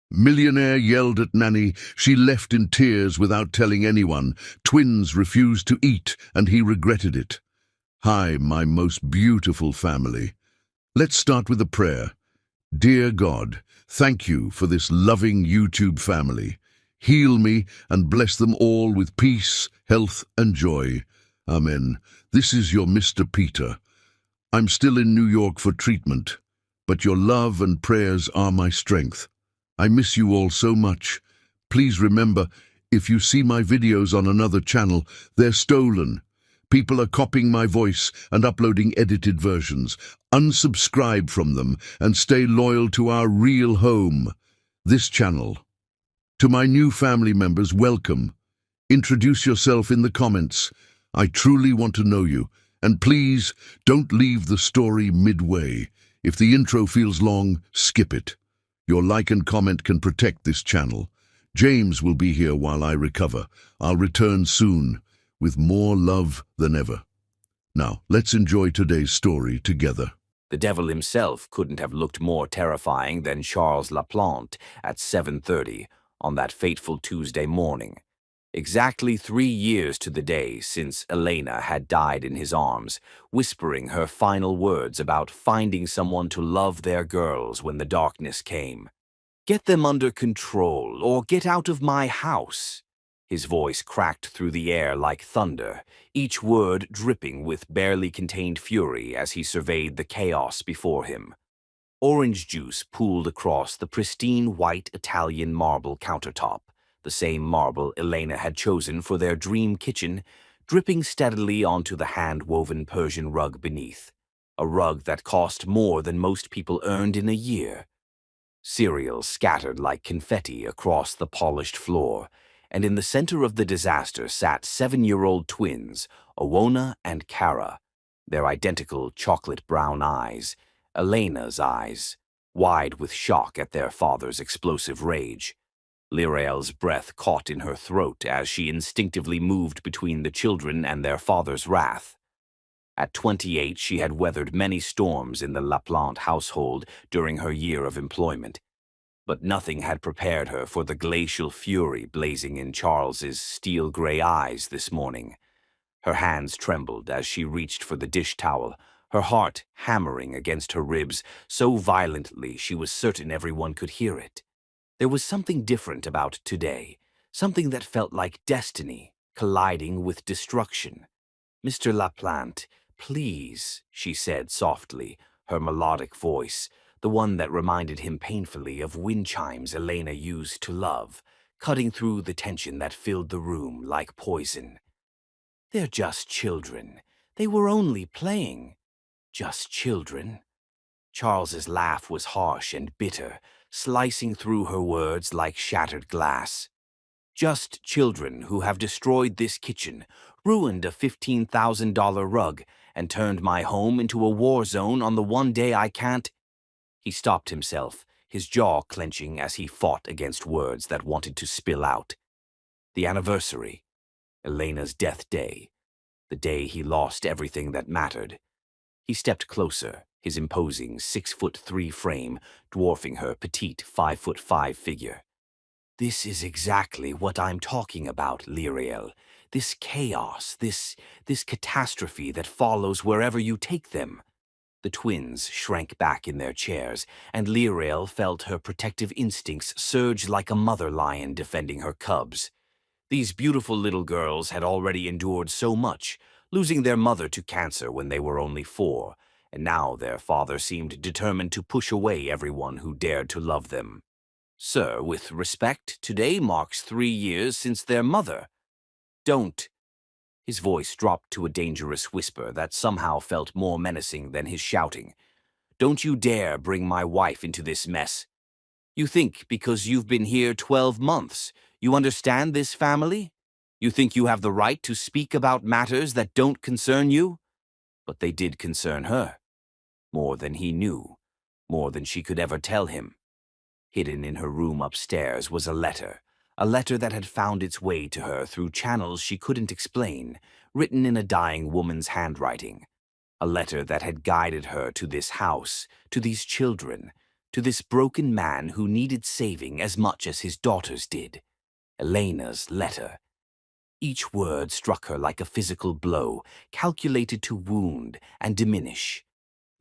Millionaire yelled at Nanny. She left in tears without telling anyone. Twins refused to eat, and he regretted it. Hi, my most beautiful family. Let's start with a prayer. Dear God, thank you for this loving YouTube family. Heal me and bless them all with peace, health, and joy. Amen. This is your Mr. Peter. I'm still in New York for treatment, but your love and prayers are my strength. I miss you all so much. Please remember, if you see my videos on another channel, they're stolen. People are copying my voice and uploading edited versions. Unsubscribe from them and stay loyal to our real home, this channel. To my new family members, welcome. Introduce yourself in the comments. I truly want to know you. And please, don't leave the story midway. If the intro feels long, skip it. Your like and comment can protect this channel. James will be here while I recover. I'll return soon, with more love than ever. Now, let's enjoy today's story together. The devil himself couldn't have looked more terrifying than Charles Laplante at 7:30 on that fateful Tuesday morning. Exactly 3 years to the day since Elena had died in his arms, whispering her final words about finding someone to love their girls when the darkness came. "Get them under control, or get out of my house." His voice cracked through the air like thunder, each word dripping with barely contained fury as he surveyed the chaos before him. Orange juice pooled across the pristine white Italian marble countertop, the same marble Elena had chosen for their dream kitchen, dripping steadily onto the hand-woven Persian rug beneath, a rug that cost more than most people earned in a year. Cereal scattered like confetti across the polished floor, and in the center of the disaster sat 7-year-old twins, Owona and Kara, their identical chocolate-brown eyes, Elena's eyes, wide with shock at their father's explosive rage. Lirael's breath caught in her throat as she instinctively moved between the children and their father's wrath. At 28, she had weathered many storms in the Laplante household during her year of employment, but nothing had prepared her for the glacial fury blazing in Charles's steel-gray eyes this morning. Her hands trembled as she reached for the dish towel, her heart hammering against her ribs so violently she was certain everyone could hear it. There was something different about today, something that felt like destiny colliding with destruction. "Mr. Laplante, please," she said softly, her melodic voice, the one that reminded him painfully of wind chimes Elena used to love, cutting through the tension that filled the room like poison. "They're just children. They were only playing. Just children." Charles's laugh was harsh and bitter, slicing through her words like shattered glass. "Just children who have destroyed this kitchen, ruined a $15,000 rug, and turned my home into a war zone on the one day I can't—" He stopped himself, his jaw clenching as he fought against words that wanted to spill out. The anniversary, Elena's death day, the day he lost everything that mattered. He stepped closer, his imposing 6'3" frame dwarfing her petite 5'5" figure. "This is exactly what I'm talking about, Lirael. This chaos, this catastrophe that follows wherever you take them." The twins shrank back in their chairs, and Lirael felt her protective instincts surge like a mother lion defending her cubs. These beautiful little girls had already endured so much, losing their mother to cancer when they were only 4, and now their father seemed determined to push away everyone who dared to love them. "Sir, with respect, today marks 3 years since their mother. Don't—" His voice dropped to a dangerous whisper that somehow felt more menacing than his shouting. "Don't you dare bring my wife into this mess. You think because you've been here 12 months, you understand this family? You think you have the right to speak about matters that don't concern you? But they did concern her. More than he knew, more than she could ever tell him. Hidden in her room upstairs was a letter that had found its way to her through channels she couldn't explain, written in a dying woman's handwriting. A letter that had guided her to this house, to these children, to this broken man who needed saving as much as his daughters did. Elena's letter. Each word struck her like a physical blow, calculated to wound and diminish.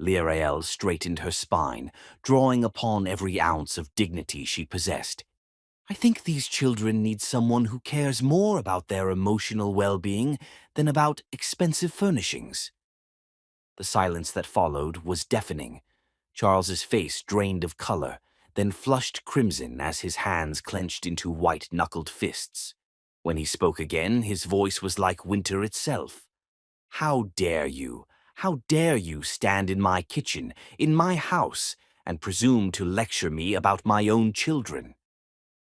Lirael straightened her spine, drawing upon every ounce of dignity she possessed. I think these children need someone who cares more about their emotional well-being than about expensive furnishings. The silence that followed was deafening. Charles's face drained of color, then flushed crimson as his hands clenched into white-knuckled fists. When he spoke again, his voice was like winter itself. How dare you? How dare you stand in my kitchen, in my house, and presume to lecture me about my own children?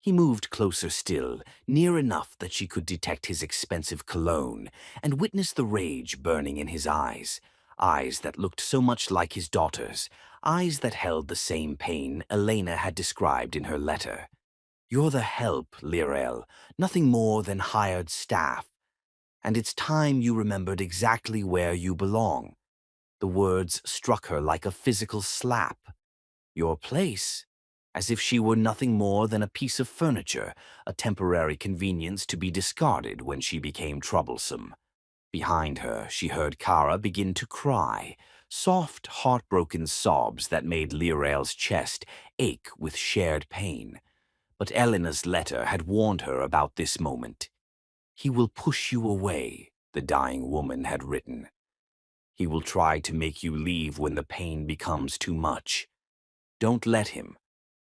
He moved closer still, near enough that she could detect his expensive cologne, and witness the rage burning in his eyes that looked so much like his daughter's, eyes that held the same pain Elena had described in her letter. You're the help, Lirael, nothing more than hired staff. And it's time you remembered exactly where you belong. The words struck her like a physical slap. Your place, as if she were nothing more than a piece of furniture, a temporary convenience to be discarded when she became troublesome. Behind her, she heard Kara begin to cry, soft, heartbroken sobs that made Lirael's chest ache with shared pain. But Elena's letter had warned her about this moment. He will push you away, the dying woman had written. He will try to make you leave when the pain becomes too much. Don't let him.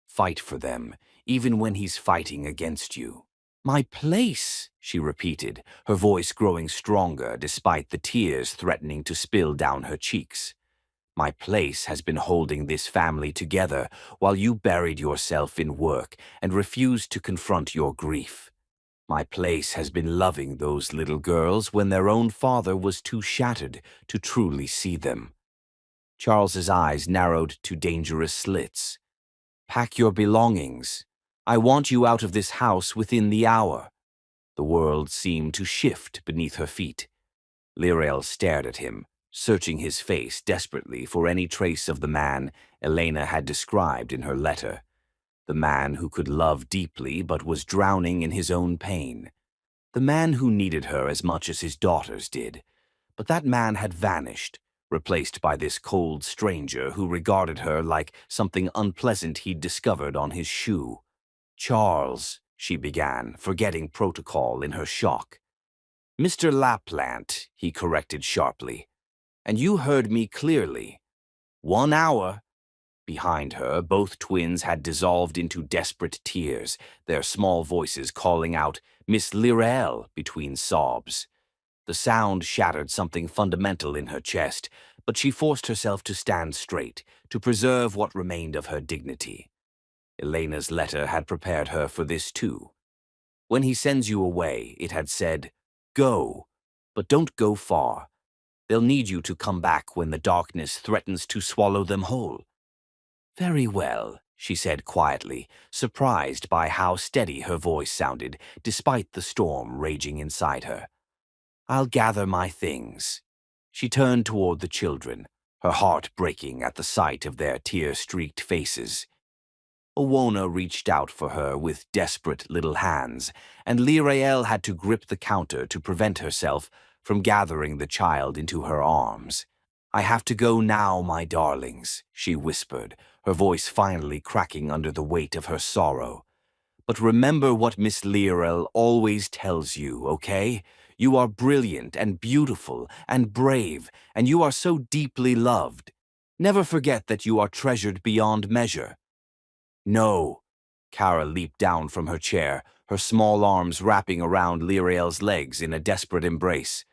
Fight for them, even when he's fighting against you. My place, she repeated, her voice growing stronger despite the tears threatening to spill down her cheeks. My place has been holding this family together while you buried yourself in work and refused to confront your grief. My place has been loving those little girls when their own father was too shattered to truly see them. Charles's eyes narrowed to dangerous slits. Pack your belongings. I want you out of this house within the hour. The world seemed to shift beneath her feet. Lirael stared at him, searching his face desperately for any trace of the man Elena had described in her letter. The man who could love deeply but was drowning in his own pain. The man who needed her as much as his daughters did. But that man had vanished, replaced by this cold stranger who regarded her like something unpleasant he'd discovered on his shoe. Charles, she began, forgetting protocol in her shock. Mr. Laplant, he corrected sharply. And you heard me clearly. 1 hour. Behind her, both twins had dissolved into desperate tears, their small voices calling out, Miss Lirael, between sobs. The sound shattered something fundamental in her chest, but she forced herself to stand straight, to preserve what remained of her dignity. Elena's letter had prepared her for this too. When he sends you away, it had said, Go, but don't go far. They'll need you to come back when the darkness threatens to swallow them whole. Very well, she said quietly, surprised by how steady her voice sounded, despite the storm raging inside her. I'll gather my things. She turned toward the children, her heart breaking at the sight of their tear-streaked faces. Owona reached out for her with desperate little hands, and Lirael had to grip the counter to prevent herself from gathering the child into her arms. I have to go now, my darlings, she whispered, her voice finally cracking under the weight of her sorrow. But remember what Miss Lirael always tells you, okay? You are brilliant and beautiful and brave, and you are so deeply loved. Never forget that you are treasured beyond measure. No. Kara leaped down from her chair, her small arms wrapping around Lirael's legs in a desperate embrace.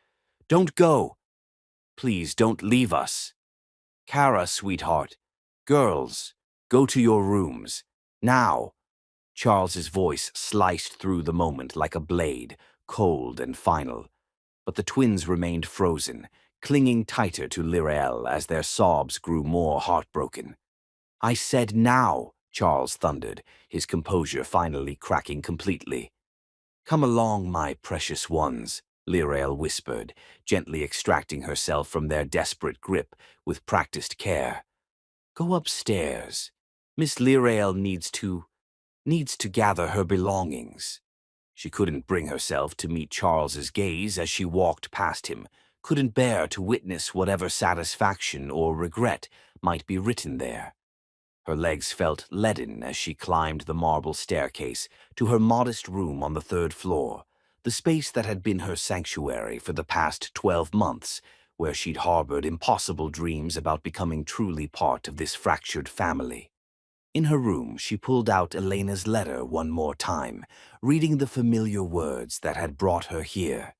Don't go. Please don't leave us. Kara, sweetheart. Girls, go to your rooms. Now. Charles's voice sliced through the moment like a blade, cold and final. But the twins remained frozen, clinging tighter to Lirael as their sobs grew more heartbroken. I said now, Charles thundered, his composure finally cracking completely. Come along, my precious ones, Lirael whispered, gently extracting herself from their desperate grip with practiced care. Go upstairs. Miss Lirael needs to gather her belongings. She couldn't bring herself to meet Charles's gaze as she walked past him, couldn't bear to witness whatever satisfaction or regret might be written there. Her legs felt leaden as she climbed the marble staircase to her modest room on the third floor, the space that had been her sanctuary for the past 12 months, where she'd harbored impossible dreams about becoming truly part of this fractured family. In her room, she pulled out Elena's letter one more time, reading the familiar words that had brought her here.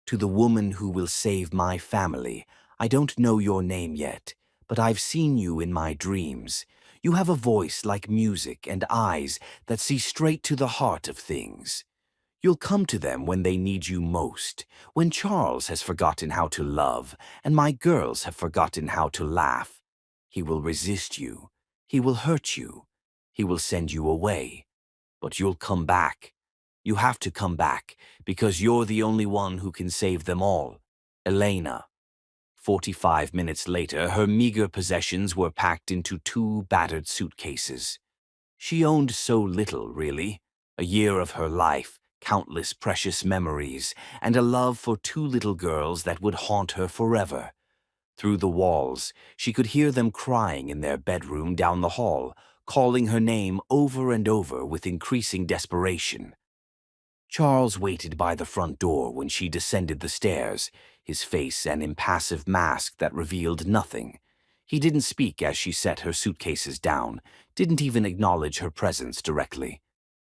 To the woman who will save my family, I don't know your name yet, but I've seen you in my dreams. You have a voice like music and eyes that see straight to the heart of things. You'll come to them when they need you most, when Charles has forgotten how to love and my girls have forgotten how to laugh. He will resist you. He will hurt you. He will send you away. But you'll come back. You have to come back, because you're the only one who can save them all. Elena. 45 minutes later, her meager possessions were packed into 2 battered suitcases. She owned so little, really. A year of her life, countless precious memories, and a love for 2 little girls that would haunt her forever. Through the walls, she could hear them crying in their bedroom down the hall, calling her name over and over with increasing desperation. Charles waited by the front door when she descended the stairs, his face an impassive mask that revealed nothing. He didn't speak as she set her suitcases down, didn't even acknowledge her presence directly.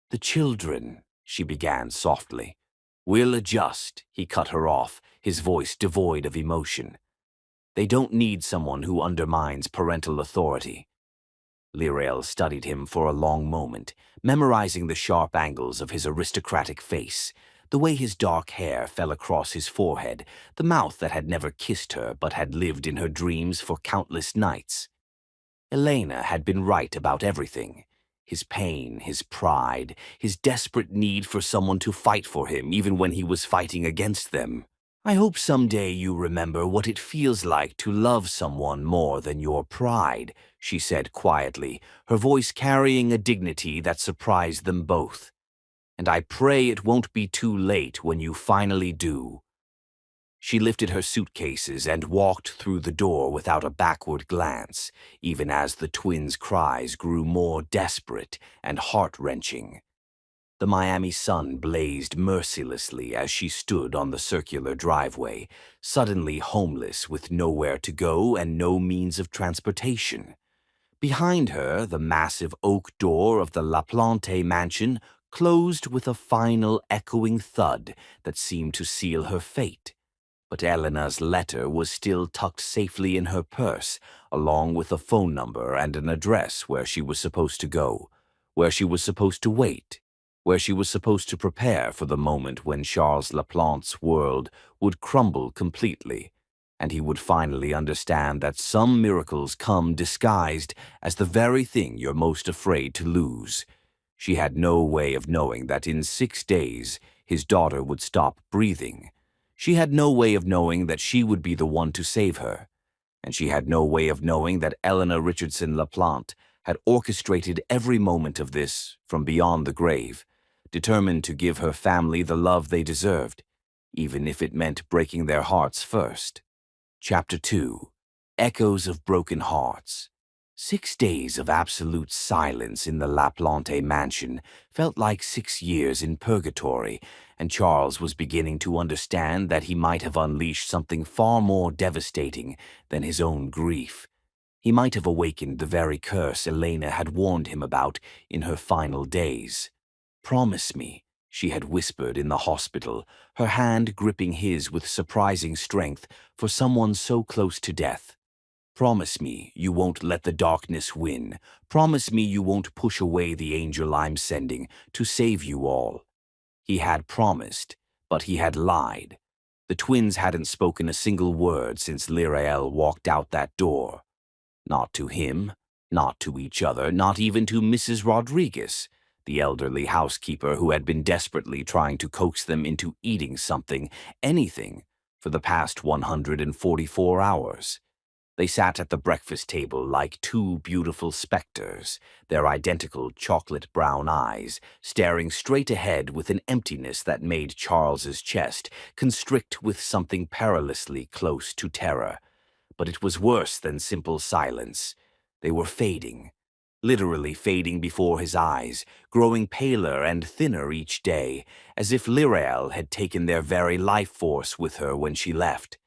"The children," she began softly. "We'll adjust," he cut her off, his voice devoid of emotion. "They don't need someone who undermines parental authority." Lirael studied him for a long moment, memorizing the sharp angles of his aristocratic face, the way his dark hair fell across his forehead, the mouth that had never kissed her but had lived in her dreams for countless nights. Elena had been right about everything. His pain, his pride, his desperate need for someone to fight for him even when he was fighting against them. "I hope someday you remember what it feels like to love someone more than your pride," she said quietly, her voice carrying a dignity that surprised them both. "And I pray it won't be too late when you finally do." She lifted her suitcases and walked through the door without a backward glance, even as the twins' cries grew more desperate and heart-wrenching. The Miami sun blazed mercilessly as she stood on the circular driveway, suddenly homeless with nowhere to go and no means of transportation. Behind her, the massive oak door of the LaPlante mansion closed with a final echoing thud that seemed to seal her fate. But Elena's letter was still tucked safely in her purse, along with a phone number and an address where she was supposed to go, where she was supposed to wait, where she was supposed to prepare for the moment when Charles Laplante's world would crumble completely, and he would finally understand that some miracles come disguised as the very thing you're most afraid to lose. She had no way of knowing that in 6 days his daughter would stop breathing. She had no way of knowing that she would be the one to save her, and she had no way of knowing that Eleanor Richardson LaPlante had orchestrated every moment of this from beyond the grave, determined to give her family the love they deserved, even if it meant breaking their hearts first. Chapter 2. Echoes of Broken Hearts. 6 days of absolute silence in the LaPlante mansion felt like 6 years in purgatory, and Charles was beginning to understand that he might have unleashed something far more devastating than his own grief. He might have awakened the very curse Elena had warned him about in her final days. "Promise me," she had whispered in the hospital, her hand gripping his with surprising strength for someone so close to death. "Promise me you won't let the darkness win. Promise me you won't push away the angel I'm sending to save you all." He had promised, but he had lied. The twins hadn't spoken a single word since Lirael walked out that door. Not to him, not to each other, not even to Mrs. Rodriguez, the elderly housekeeper who had been desperately trying to coax them into eating something, anything, for the past 144 hours. They sat at the breakfast table like two beautiful specters, their identical chocolate-brown eyes staring straight ahead with an emptiness that made Charles's chest constrict with something perilously close to terror. But it was worse than simple silence. They were fading, literally fading before his eyes, growing paler and thinner each day, as if Lirael had taken their very life force with her when she left.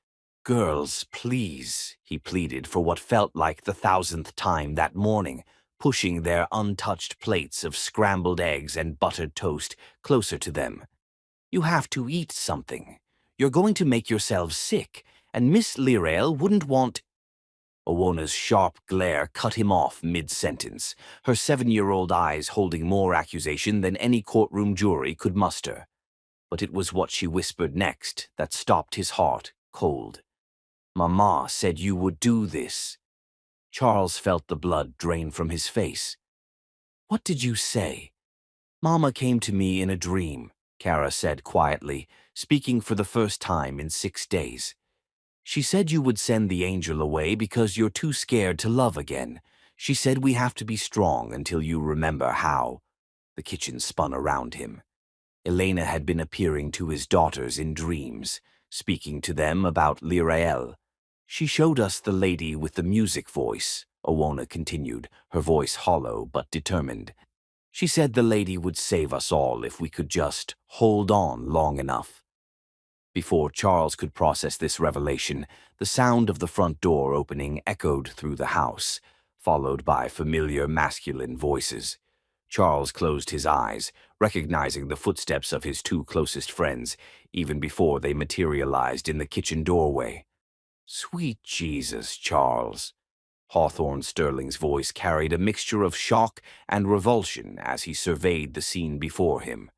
"Girls, please," he pleaded for what felt like the 1,000th time that morning, pushing their untouched plates of scrambled eggs and buttered toast closer to them. "You have to eat something. You're going to make yourselves sick, and Miss Lirael wouldn't want—" Owona's sharp glare cut him off mid-sentence, her 7-year-old eyes holding more accusation than any courtroom jury could muster. But it was what she whispered next that stopped his heart cold. "Mama said you would do this." Charles felt the blood drain from his face. "What did you say?" "Mama came to me in a dream," Kara said quietly, speaking for the first time in 6 days. "She said you would send the angel away because you're too scared to love again. She said we have to be strong until you remember how." The kitchen spun around him. Elena had been appearing to his daughters in dreams, speaking to them about Lirael. "She showed us the lady with the music voice," Owona continued, her voice hollow but determined. "She said the lady would save us all if we could just hold on long enough." Before Charles could process this revelation, the sound of the front door opening echoed through the house, followed by familiar masculine voices. Charles closed his eyes, recognizing the footsteps of his two closest friends, even before they materialized in the kitchen doorway. "Sweet Jesus, Charles." Hawthorne Sterling's voice carried a mixture of shock and revulsion as he surveyed the scene before him.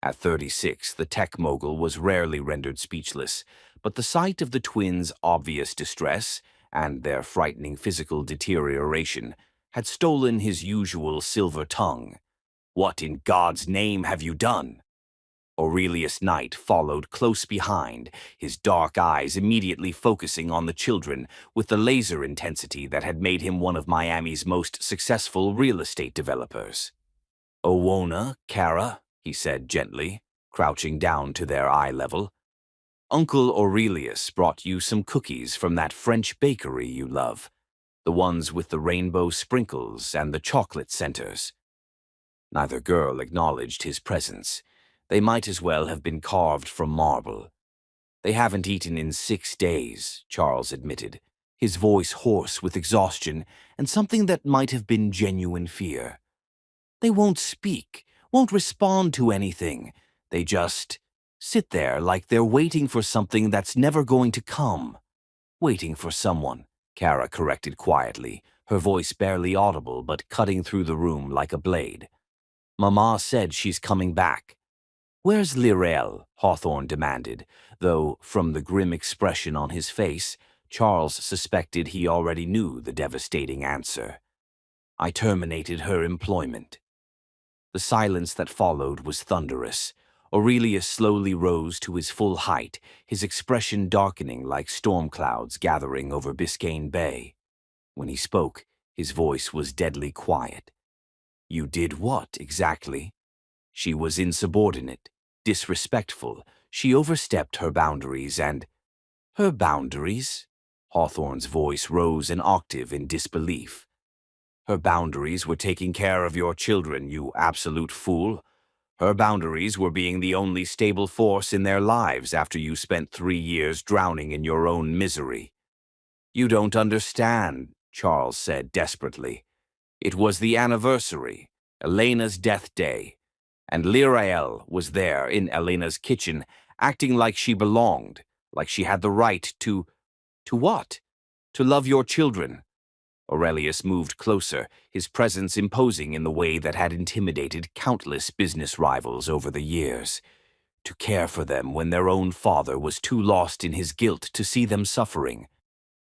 At 36, the tech mogul was rarely rendered speechless, but the sight of the twins' obvious distress and their frightening physical deterioration had stolen his usual silver tongue. "What in God's name have you done?" Aurelius Knight followed close behind, his dark eyes immediately focusing on the children with the laser intensity that had made him one of Miami's most successful real estate developers. "Owona, Kara," he said gently, crouching down to their eye level. "Uncle Aurelius brought you some cookies from that French bakery you love, the ones with the rainbow sprinkles and the chocolate centers." Neither girl acknowledged his presence. They might as well have been carved from marble. "They haven't eaten in 6 days," Charles admitted, his voice hoarse with exhaustion and something that might have been genuine fear. "They won't speak, won't respond to anything. They just sit there like they're waiting for something that's never going to come." "Waiting for someone," Kara corrected quietly, her voice barely audible but cutting through the room like a blade. "Mama said she's coming back." "Where's Lirael?" Hawthorne demanded, though, from the grim expression on his face, Charles suspected he already knew the devastating answer. "I terminated her employment." The silence that followed was thunderous. Aurelius slowly rose to his full height, his expression darkening like storm clouds gathering over Biscayne Bay. When he spoke, his voice was deadly quiet. "You did what, exactly?" "She was insubordinate, disrespectful. She overstepped her boundaries and—" "Her boundaries?" Hawthorne's voice rose an octave in disbelief. "Her boundaries were taking care of your children, you absolute fool. Her boundaries were being the only stable force in their lives after you spent 3 years drowning in your own misery." "You don't understand," Charles said desperately. "It was the anniversary, Elena's death day, and Lirael was there in Elena's kitchen, acting like she belonged, like she had the right to— To what? To love your children." Aurelius moved closer, his presence imposing in the way that had intimidated countless business rivals over the years. "To care for them when their own father was too lost in his guilt to see them suffering."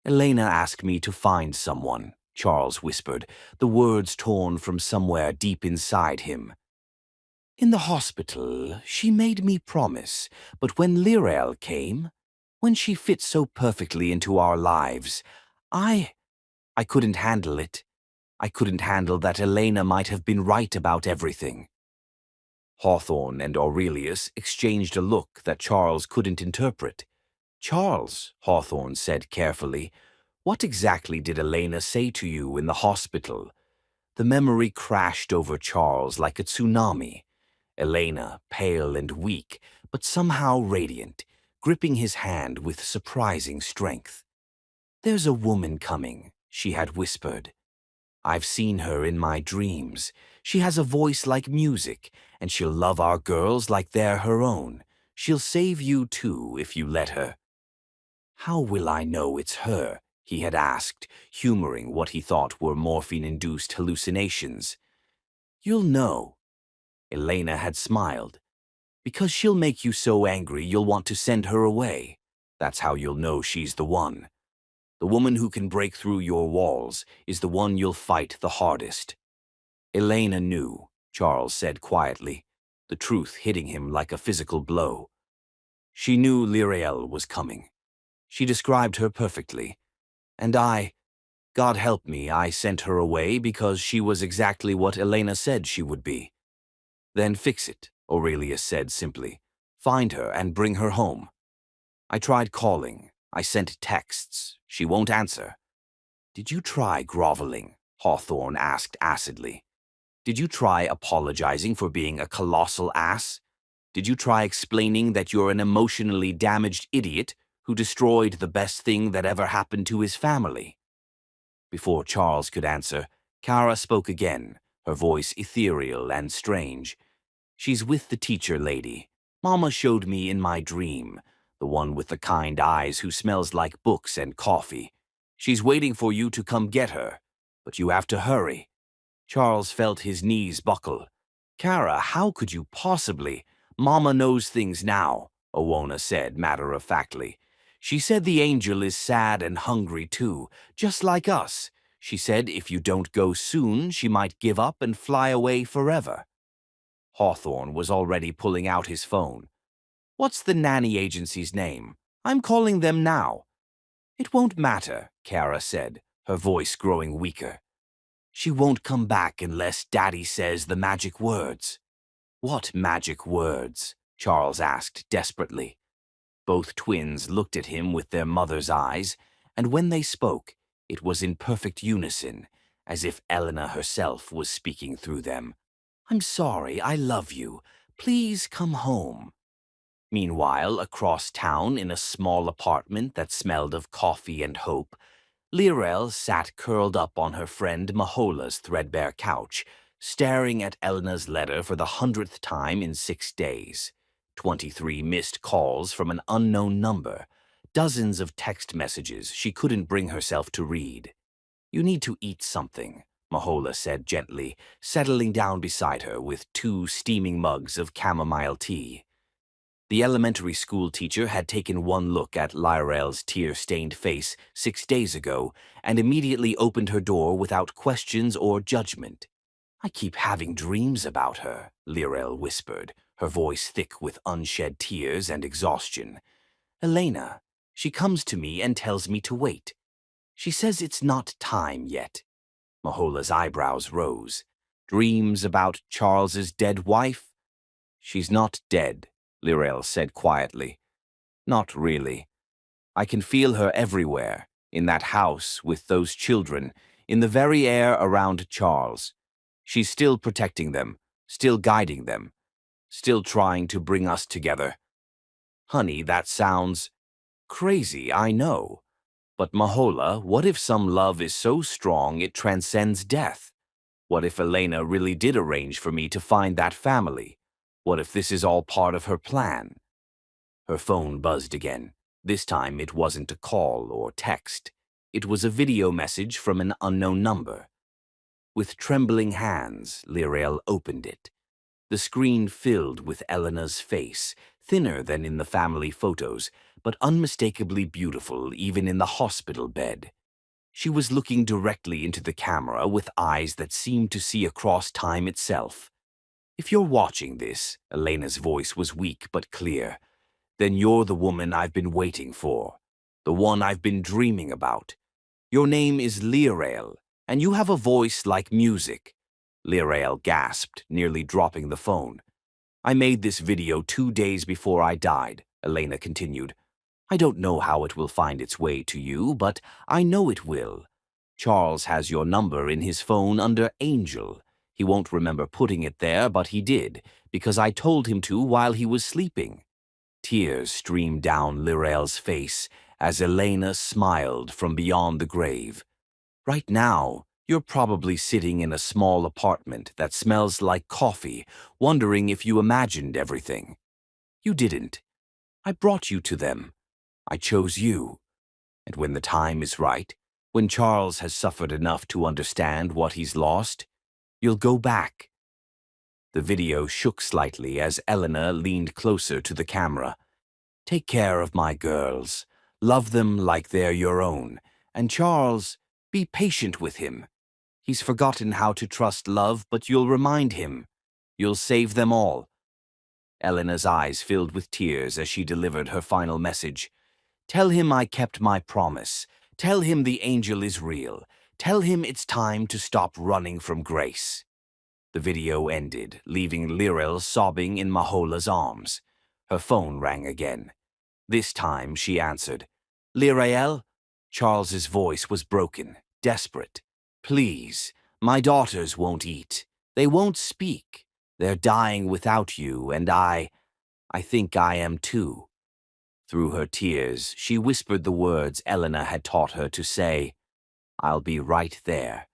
"Elena asked me to find someone," Charles whispered, the words torn from somewhere deep inside him. "In the hospital, she made me promise, but when Lirael came, when she fit so perfectly into our lives, I couldn't handle it. I couldn't handle that Elena might have been right about everything. Hawthorne and Aurelius exchanged a look that Charles couldn't interpret. Charles, Hawthorne said carefully, what exactly did Elena say to you in the hospital? The memory crashed over Charles like a tsunami. Elena, pale and weak, but somehow radiant, gripping his hand with surprising strength. There's a woman coming, she had whispered. I've seen her in my dreams. She has a voice like music, and she'll love our girls like they're her own. She'll save you too if you let her. How will I know it's her? He had asked, humoring what he thought were morphine-induced hallucinations. You'll know. Elena had smiled. Because she'll make you so angry you'll want to send her away. That's how you'll know she's the one. The woman who can break through your walls is the one you'll fight the hardest. Elena knew, Charles said quietly, the truth hitting him like a physical blow. She knew Lyrael was coming. She described her perfectly. And God help me, I sent her away because she was exactly what Elena said she would be. Then fix it, Aurelius said simply. Find her and bring her home. I tried calling. I sent texts. She won't answer. Did you try groveling? Hawthorne asked acidly. Did you try apologizing for being a colossal ass? Did you try explaining that you're an emotionally damaged idiot who destroyed the best thing that ever happened to his family? Before Charles could answer, Kara spoke again, her voice ethereal and strange. She's with the teacher lady. Mama showed me in my dream, the one with the kind eyes who smells like books and coffee. She's waiting for you to come get her, but you have to hurry. Charles felt his knees buckle. Kara, how could you possibly? Mama knows things now, Owona said matter-of-factly. She said the angel is sad and hungry too, just like us. She said if you don't go soon, she might give up and fly away forever. Hawthorne was already pulling out his phone. What's the nanny agency's name? I'm calling them now. It won't matter, Kara said, her voice growing weaker. She won't come back unless Daddy says the magic words. What magic words? Charles asked desperately. Both twins looked at him with their mother's eyes, and when they spoke, it was in perfect unison, as if Elena herself was speaking through them. I'm sorry, I love you. Please come home. Meanwhile, across town, in a small apartment that smelled of coffee and hope, Lyrael sat curled up on her friend Mahola's threadbare couch, staring at Elena's letter for the 100th time in 6 days. 23 missed calls from an unknown number, dozens of text messages she couldn't bring herself to read. You need to eat something, Mahola said gently, settling down beside her with 2 steaming mugs of chamomile tea. The elementary school teacher had taken one look at Lyrael's tear-stained face 6 days ago and immediately opened her door without questions or judgment. I keep having dreams about her, Lyrael whispered, her voice thick with unshed tears and exhaustion. Elena, she comes to me and tells me to wait. She says it's not time yet. Mahola's eyebrows rose. Dreams about Charles's dead wife? She's not dead, Lyrael said quietly. Not really. I can feel her everywhere, in that house with those children, in the very air around Charles. She's still protecting them, still guiding them, still trying to bring us together. Honey, that sounds crazy, I know. But Mahola, what if some love is so strong it transcends death? What if Elena really did arrange for me to find that family? What if this is all part of her plan? Her phone buzzed again. This time it wasn't a call or text. It was a video message from an unknown number. With trembling hands, Lyrael opened it. The screen filled with Elena's face, thinner than in the family photos, but unmistakably beautiful even in the hospital bed. She was looking directly into the camera with eyes that seemed to see across time itself. If you're watching this, Elena's voice was weak but clear, then you're the woman I've been waiting for, the one I've been dreaming about. Your name is Learail, and you have a voice like music." Learail gasped, nearly dropping the phone. "I made this video 2 days before I died," Elena continued. "I don't know how it will find its way to you, but I know it will. Charles has your number in his phone under Angel. He won't remember putting it there, but he did, because I told him to while he was sleeping." Tears streamed down Lirael's face as Elena smiled from beyond the grave. "Right now, you're probably sitting in a small apartment that smells like coffee, wondering if you imagined everything. You didn't. I brought you to them. I chose you. And when the time is right, when Charles has suffered enough to understand what he's lost, you'll go back." The video shook slightly as Elena leaned closer to the camera. "Take care of my girls. Love them like they're your own. And Charles, be patient with him. He's forgotten how to trust love, but you'll remind him. You'll save them all." Elena's eyes filled with tears as she delivered her final message. "Tell him I kept my promise. Tell him the angel is real. Tell him it's time to stop running from grace." The video ended, leaving Lirael sobbing in Mahola's arms. Her phone rang again. This time she answered. "Lirael?" Charles's voice was broken, desperate. "Please, my daughters won't eat. They won't speak. They're dying without you, and I think I am too." Through her tears, she whispered the words Elena had taught her to say, "I'll be right there."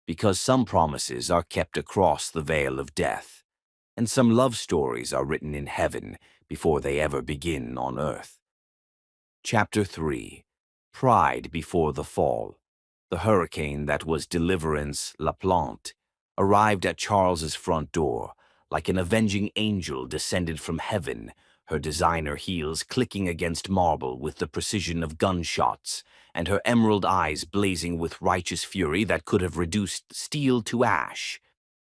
Because some promises are kept across the veil of death, and some love stories are written in heaven before they ever begin on earth. Chapter 3. Pride Before the Fall. The hurricane that was Deliverance La Plante arrived at Charles's front door, like an avenging angel descended from heaven, her designer heels clicking against marble with the precision of gunshots, and her emerald eyes blazing with righteous fury that could have reduced steel to ash.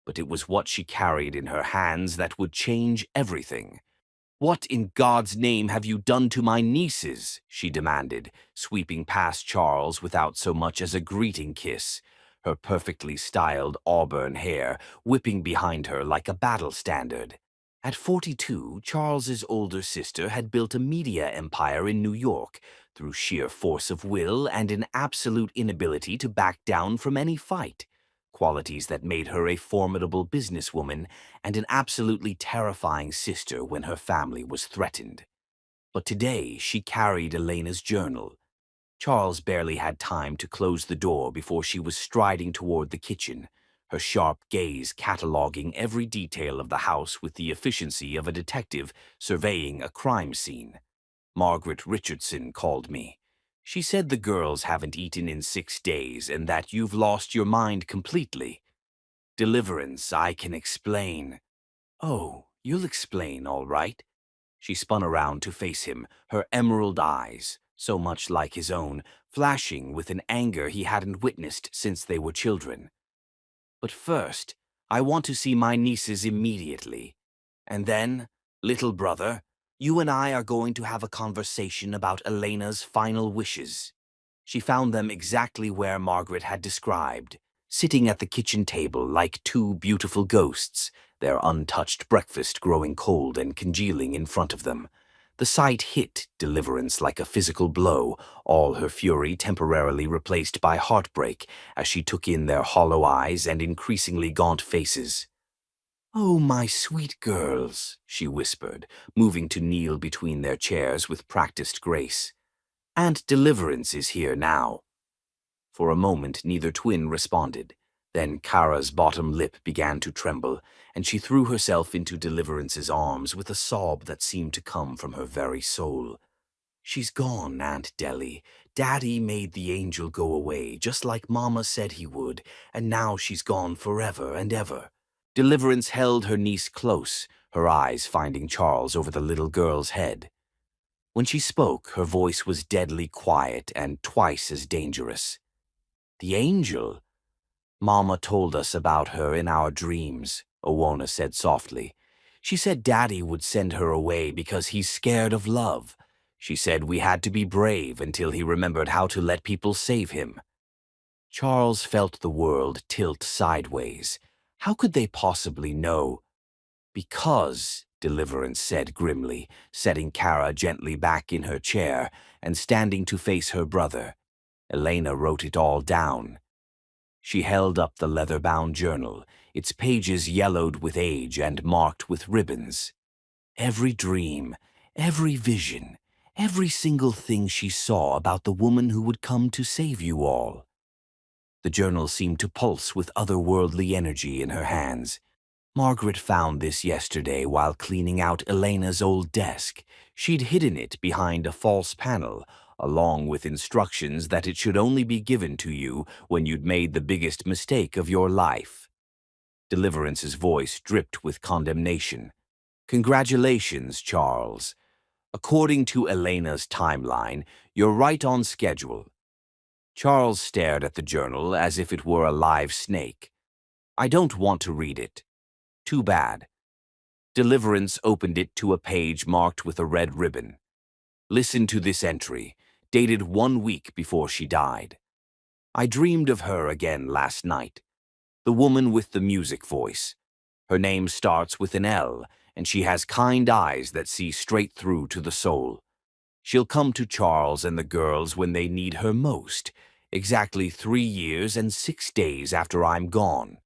But it was what she carried in her hands that would change everything. "What in God's name have you done to my nieces?" she demanded, sweeping past Charles without so much as a greeting kiss, her perfectly styled auburn hair whipping behind her like a battle standard. At 42, Charles's older sister had built a media empire in New York through sheer force of will and an absolute inability to back down from any fight, qualities that made her a formidable businesswoman and an absolutely terrifying sister when her family was threatened. But today she carried Elena's journal. Charles barely had time to close the door before she was striding toward the kitchen, her sharp gaze cataloging every detail of the house with the efficiency of a detective surveying a crime scene. "Margaret Richardson called me. She said the girls haven't eaten in 6 days and that you've lost your mind completely. Deliverance, I can explain." "Oh, you'll explain, all right." She spun around to face him, her emerald eyes, so much like his own, flashing with an anger he hadn't witnessed since they were children. "But first, I want to see my nieces immediately. And then, little brother, you and I are going to have a conversation about Elena's final wishes." She found them exactly where Margaret had described, sitting at the kitchen table like two beautiful ghosts, their untouched breakfast growing cold and congealing in front of them. The sight hit Deliverance like a physical blow, all her fury temporarily replaced by heartbreak as she took in their hollow eyes and increasingly gaunt faces. "Oh, my sweet girls," she whispered, moving to kneel between their chairs with practiced grace. "Aunt Deliverance is here now." For a moment neither twin responded. Then Kara's bottom lip began to tremble, and she threw herself into Deliverance's arms with a sob that seemed to come from her very soul. "She's gone, Aunt Deli. Daddy made the angel go away, just like Mama said he would, and now she's gone forever and ever." Deliverance held her niece close, her eyes finding Charles over the little girl's head. When she spoke, her voice was deadly quiet and twice as dangerous. "The angel? Mama told us about her in our dreams," Owona said softly. "She said Daddy would send her away because he's scared of love. She said we had to be brave until he remembered how to let people save him." Charles felt the world tilt sideways. How could they possibly know? Because, Deliverance said grimly, setting Kara gently back in her chair and standing to face her brother. Elena wrote it all down. She held up the leather-bound journal, its pages yellowed with age and marked with ribbons. Every dream, every vision, every single thing she saw about the woman who would come to save you all. The journal seemed to pulse with otherworldly energy in her hands. Margaret found this yesterday while cleaning out Elena's old desk. She'd hidden it behind a false panel, along with instructions that it should only be given to you when you'd made the biggest mistake of your life. Deliverance's voice dripped with condemnation. Congratulations, Charles. According to Elena's timeline, you're right on schedule. Charles stared at the journal as if it were a live snake. I don't want to read it. Too bad. Deliverance opened it to a page marked with a red ribbon. Listen to this entry, dated 1 week before she died. I dreamed of her again last night. The woman with the music voice. Her name starts with an L, and she has kind eyes that see straight through to the soul. She'll come to Charles and the girls when they need her most, exactly 3 years and 6 days after I'm gone.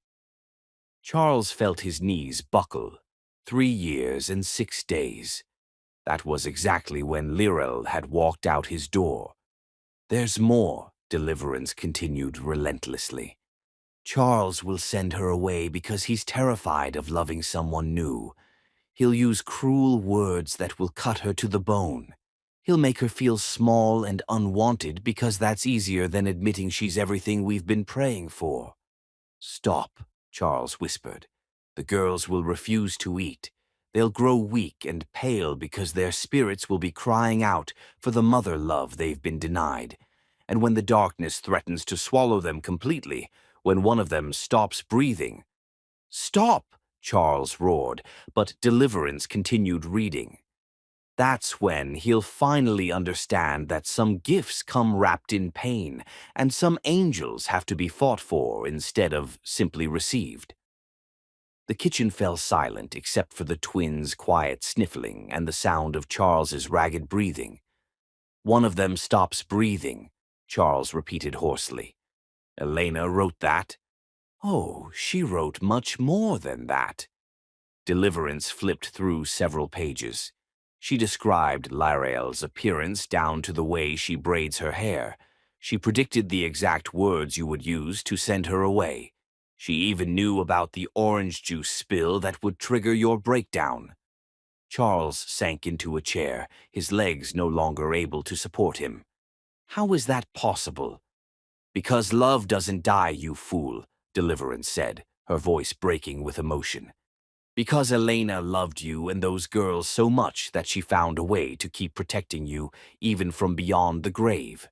Charles felt his knees buckle. 3 years and 6 days. That was exactly when Lirel had walked out his door. There's more, Deliverance continued relentlessly. Charles will send her away because he's terrified of loving someone new. He'll use cruel words that will cut her to the bone. He'll make her feel small and unwanted because that's easier than admitting she's everything we've been praying for. Stop, Charles whispered. The girls will refuse to eat. They'll grow weak and pale because their spirits will be crying out for the mother love they've been denied. And when the darkness threatens to swallow them completely, when one of them stops breathing. Stop, Charles roared, but Deliverance continued reading. That's when he'll finally understand that some gifts come wrapped in pain, and some angels have to be fought for instead of simply received. The kitchen fell silent except for the twins' quiet sniffling and the sound of Charles's ragged breathing. One of them stops breathing, Charles repeated hoarsely. Elena wrote that? Oh, she wrote much more than that. Deliverance flipped through several pages. She described Lirael's appearance down to the way she braids her hair. She predicted the exact words you would use to send her away. She even knew about the orange juice spill that would trigger your breakdown. Charles sank into a chair, his legs no longer able to support him. How is that possible? Because love doesn't die, you fool, Deliverance said, her voice breaking with emotion. Because Elena loved you and those girls so much that she found a way to keep protecting you even from beyond the grave.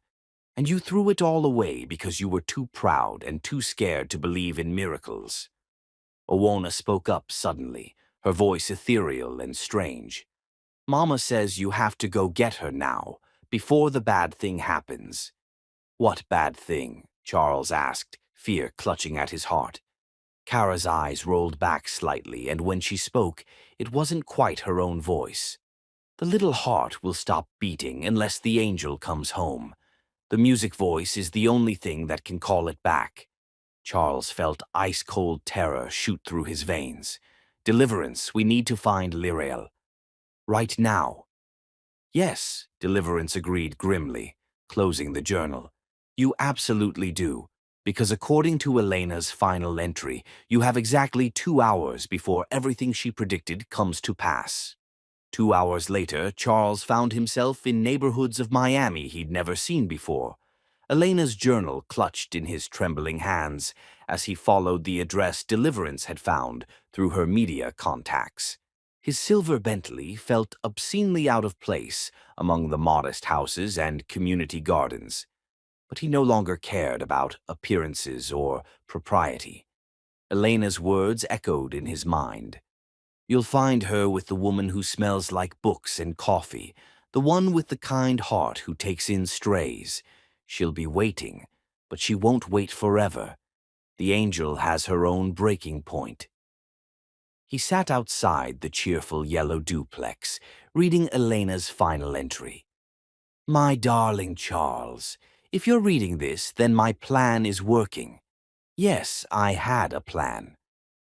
And you threw it all away because you were too proud and too scared to believe in miracles. Owona spoke up suddenly, her voice ethereal and strange. Mama says you have to go get her now, before the bad thing happens. What bad thing? Charles asked, fear clutching at his heart. Kara's eyes rolled back slightly, and when she spoke, it wasn't quite her own voice. The little heart will stop beating unless the angel comes home. The music voice is the only thing that can call it back. Charles felt ice-cold terror shoot through his veins. Deliverance, we need to find Lirael. Right now. Yes, Deliverance agreed grimly, closing the journal. You absolutely do, because according to Elena's final entry, you have exactly 2 hours before everything she predicted comes to pass. 2 hours later, Charles found himself in neighborhoods of Miami he'd never seen before. Elena's journal clutched in his trembling hands as he followed the address Deliverance had found through her media contacts. His silver Bentley felt obscenely out of place among the modest houses and community gardens. But he no longer cared about appearances or propriety. Elena's words echoed in his mind. You'll find her with the woman who smells like books and coffee, the one with the kind heart who takes in strays. She'll be waiting. But she won't wait forever. The angel has her own breaking point. He sat outside the cheerful yellow duplex, reading Elena's final entry. My darling Charles, if you're reading this, then my plan is working. Yes, I had a plan.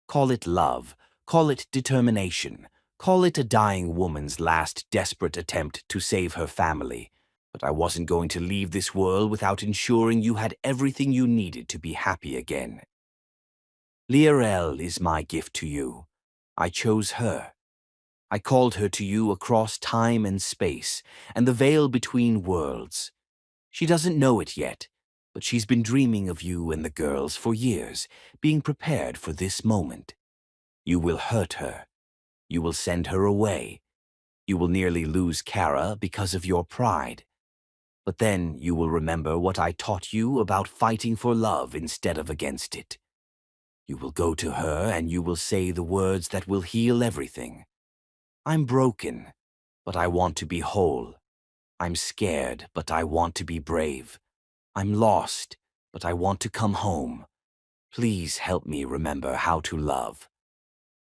Call it love, call it determination, call it a dying woman's last desperate attempt to save her family. But I wasn't going to leave this world without ensuring you had everything you needed to be happy again. Liarel is my gift to you. I chose her. I called her to you across time and space, and the veil between worlds. She doesn't know it yet, but she's been dreaming of you and the girls for years, being prepared for this moment. You will hurt her. You will send her away. You will nearly lose Kara because of your pride. But then you will remember what I taught you about fighting for love instead of against it. You will go to her and you will say the words that will heal everything. I'm broken, but I want to be whole. I'm scared, but I want to be brave. I'm lost, but I want to come home. Please help me remember how to love.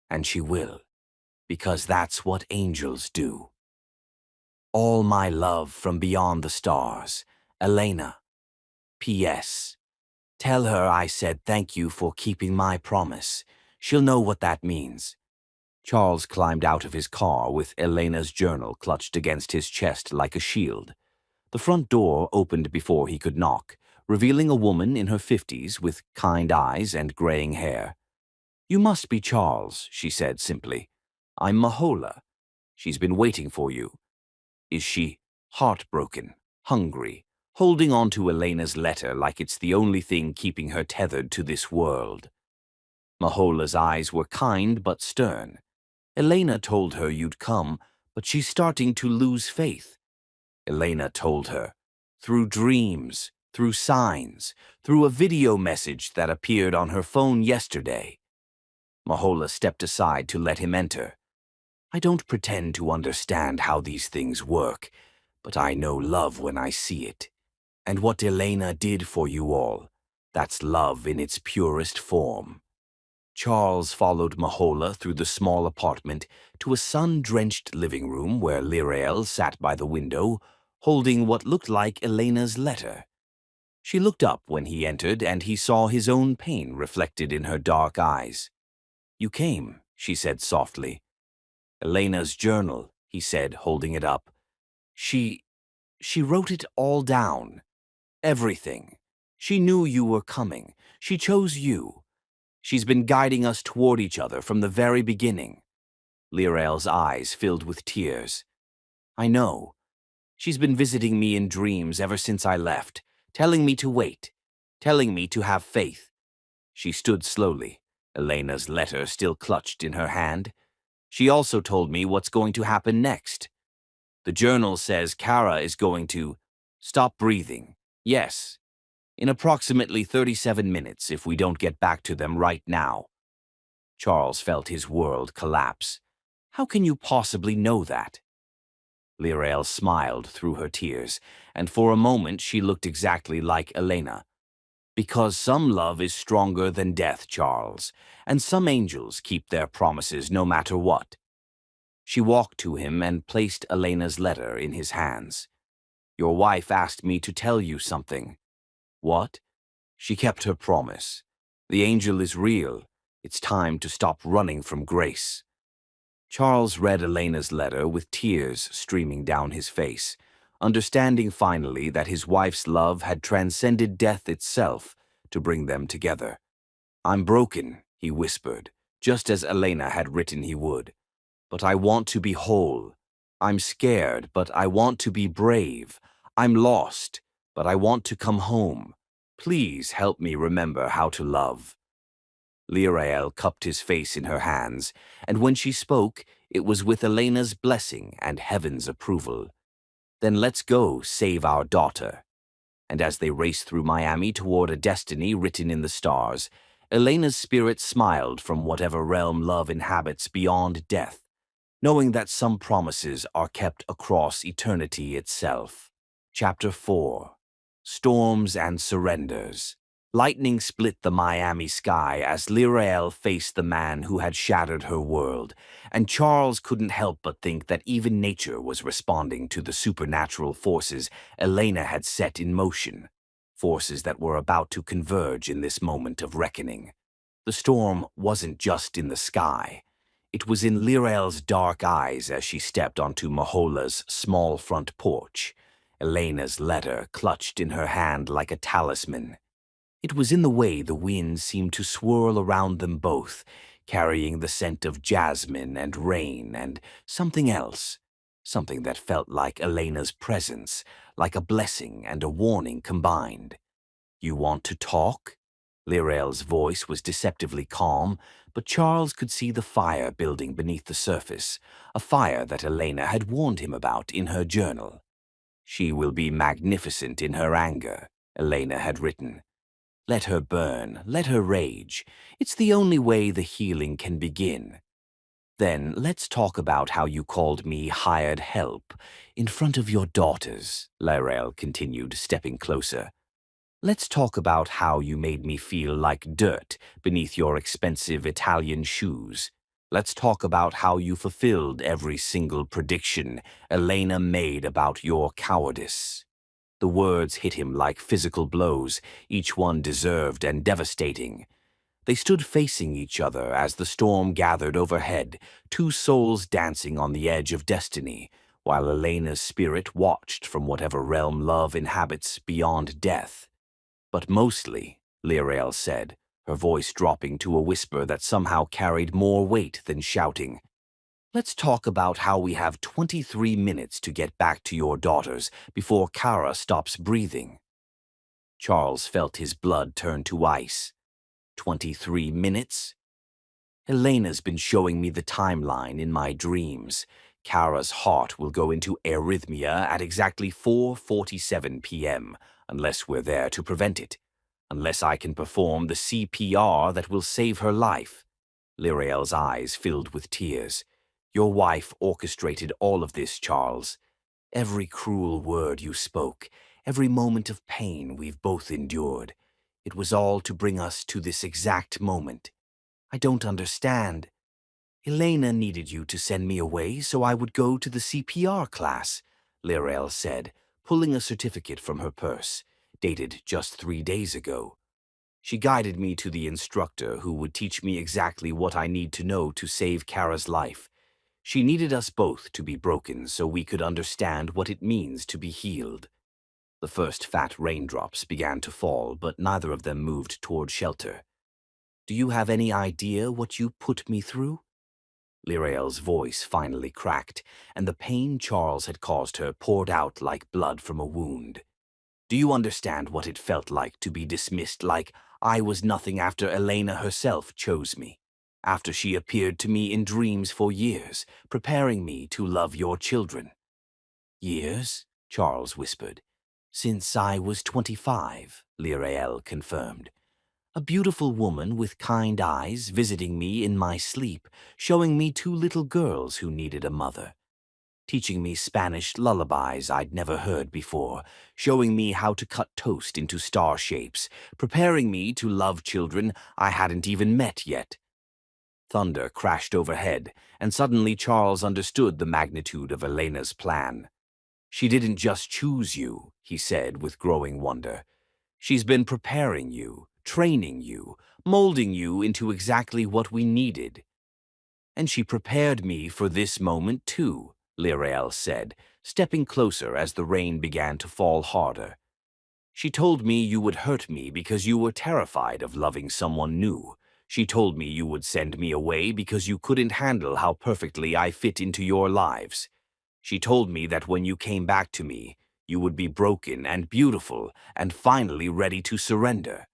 And she will, because that's what angels do. All my love from beyond the stars, Elena. P.S. Tell her I said thank you for keeping my promise. She'll know what that means. Charles climbed out of his car with Elena's journal clutched against his chest like a shield. The front door opened before he could knock, revealing a woman in her 50s with kind eyes and graying hair. You must be Charles, she said simply. I'm Mahola. She's been waiting for you. Is she heartbroken, hungry, holding on to Elena's letter like it's the only thing keeping her tethered to this world? Mahola's eyes were kind but stern. Elena told her you'd come, but she's starting to lose faith. Elena told her, through dreams, through signs, through a video message that appeared on her phone yesterday. Mahola stepped aside to let him enter. I don't pretend to understand how these things work, but I know love when I see it. And what Elena did for you all, that's love in its purest form. Charles followed Mahola through the small apartment to a sun-drenched living room where Lirael sat by the window, holding what looked like Elena's letter. She looked up when he entered, and he saw his own pain reflected in her dark eyes. You came, she said softly. Elena's journal, he said, holding it up. She wrote it all down. Everything. She knew you were coming. She chose you. She's been guiding us toward each other from the very beginning. Lirael's eyes filled with tears. I know. She's been visiting me in dreams ever since I left, telling me to wait, telling me to have faith. She stood slowly, Elena's letter still clutched in her hand. She also told me what's going to happen next. The journal says Kara is going to stop breathing. Yes. In approximately 37 minutes if we don't get back to them right now. Charles felt his world collapse. How can you possibly know that? Lirael smiled through her tears, and for a moment she looked exactly like Elena. Because some love is stronger than death, Charles, and some angels keep their promises no matter what. She walked to him and placed Elena's letter in his hands. Your wife asked me to tell you something. What? She kept her promise. The angel is real. It's time to stop running from grace. Charles read Elena's letter with tears streaming down his face, understanding finally that his wife's love had transcended death itself to bring them together. I'm broken, he whispered, just as Elena had written he would. But I want to be whole. I'm scared, but I want to be brave. I'm lost, but I want to come home. Please help me remember how to love. Lirael cupped his face in her hands, and when she spoke, it was with Elena's blessing and heaven's approval. Then let's go save our daughter. And as they raced through Miami toward a destiny written in the stars, Elena's spirit smiled from whatever realm love inhabits beyond death, knowing that some promises are kept across eternity itself. Chapter 4. storms and surrenders. Lightning split the Miami sky as Lirael faced the man who had shattered her world, and Charles couldn't help but think that even nature was responding to the supernatural forces Elena had set in motion, forces that were about to converge in this moment of reckoning. The storm wasn't just in the sky. It was in Lirael's dark eyes as she stepped onto Mahola's small front porch, Elena's letter clutched in her hand like a talisman. It was in the way the wind seemed to swirl around them both, carrying the scent of jasmine and rain and something else, something that felt like Elena's presence, like a blessing and a warning combined. "You want to talk?" Lirael's voice was deceptively calm, but Charles could see the fire building beneath the surface, a fire that Elena had warned him about in her journal. "She will be magnificent in her anger," Elena had written. "Let her burn, let her rage. It's the only way the healing can begin. Then let's talk about how you called me hired help in front of your daughters," Lirael continued, stepping closer. "Let's talk about how you made me feel like dirt beneath your expensive Italian shoes. Let's talk about how you fulfilled every single prediction Elena made about your cowardice." The words hit him like physical blows, each one deserved and devastating. They stood facing each other as the storm gathered overhead, two souls dancing on the edge of destiny, while Elena's spirit watched from whatever realm love inhabits beyond death. "But mostly," Lirael said, her voice dropping to a whisper that somehow carried more weight than shouting, "let's talk about how we have 23 minutes to get back to your daughters before Kara stops breathing." Charles felt his blood turn to ice. 23 minutes? Elena's been showing me the timeline in my dreams. Kara's heart will go into arrhythmia at exactly 4:47 p.m., unless we're there to prevent it. Unless I can perform the CPR that will save her life. Lirael's eyes filled with tears. "Your wife orchestrated all of this, Charles. Every cruel word you spoke, every moment of pain we've both endured. It was all to bring us to this exact moment. I don't understand. Elena needed you to send me away so I would go to the CPR class," Lirael said, pulling a certificate from her purse, dated just 3 days ago. "She guided me to the instructor who would teach me exactly what I need to know to save Kara's life. She needed us both to be broken so we could understand what it means to be healed." The first fat raindrops began to fall, but neither of them moved toward shelter. "Do you have any idea what you put me through?" Lirael's voice finally cracked, and the pain Charles had caused her poured out like blood from a wound. "Do you understand what it felt like to be dismissed like I was nothing after Elena herself chose me? After she appeared to me in dreams for years, preparing me to love your children?" "Years?" Charles whispered. "Since I was 25, Lirael confirmed. A beautiful woman with kind eyes visiting me in my sleep, showing me 2 little girls who needed a mother. Teaching me Spanish lullabies I'd never heard before, showing me how to cut toast into star shapes, preparing me to love children I hadn't even met yet." Thunder crashed overhead, and suddenly Charles understood the magnitude of Elena's plan. "She didn't just choose you," he said with growing wonder. "She's been preparing you, training you, molding you into exactly what we needed." "And she prepared me for this moment too," Lirael said, stepping closer as the rain began to fall harder. "She told me you would hurt me because you were terrified of loving someone new. She told me you would send me away because you couldn't handle how perfectly I fit into your lives. She told me that when you came back to me, you would be broken and beautiful and finally ready to surrender."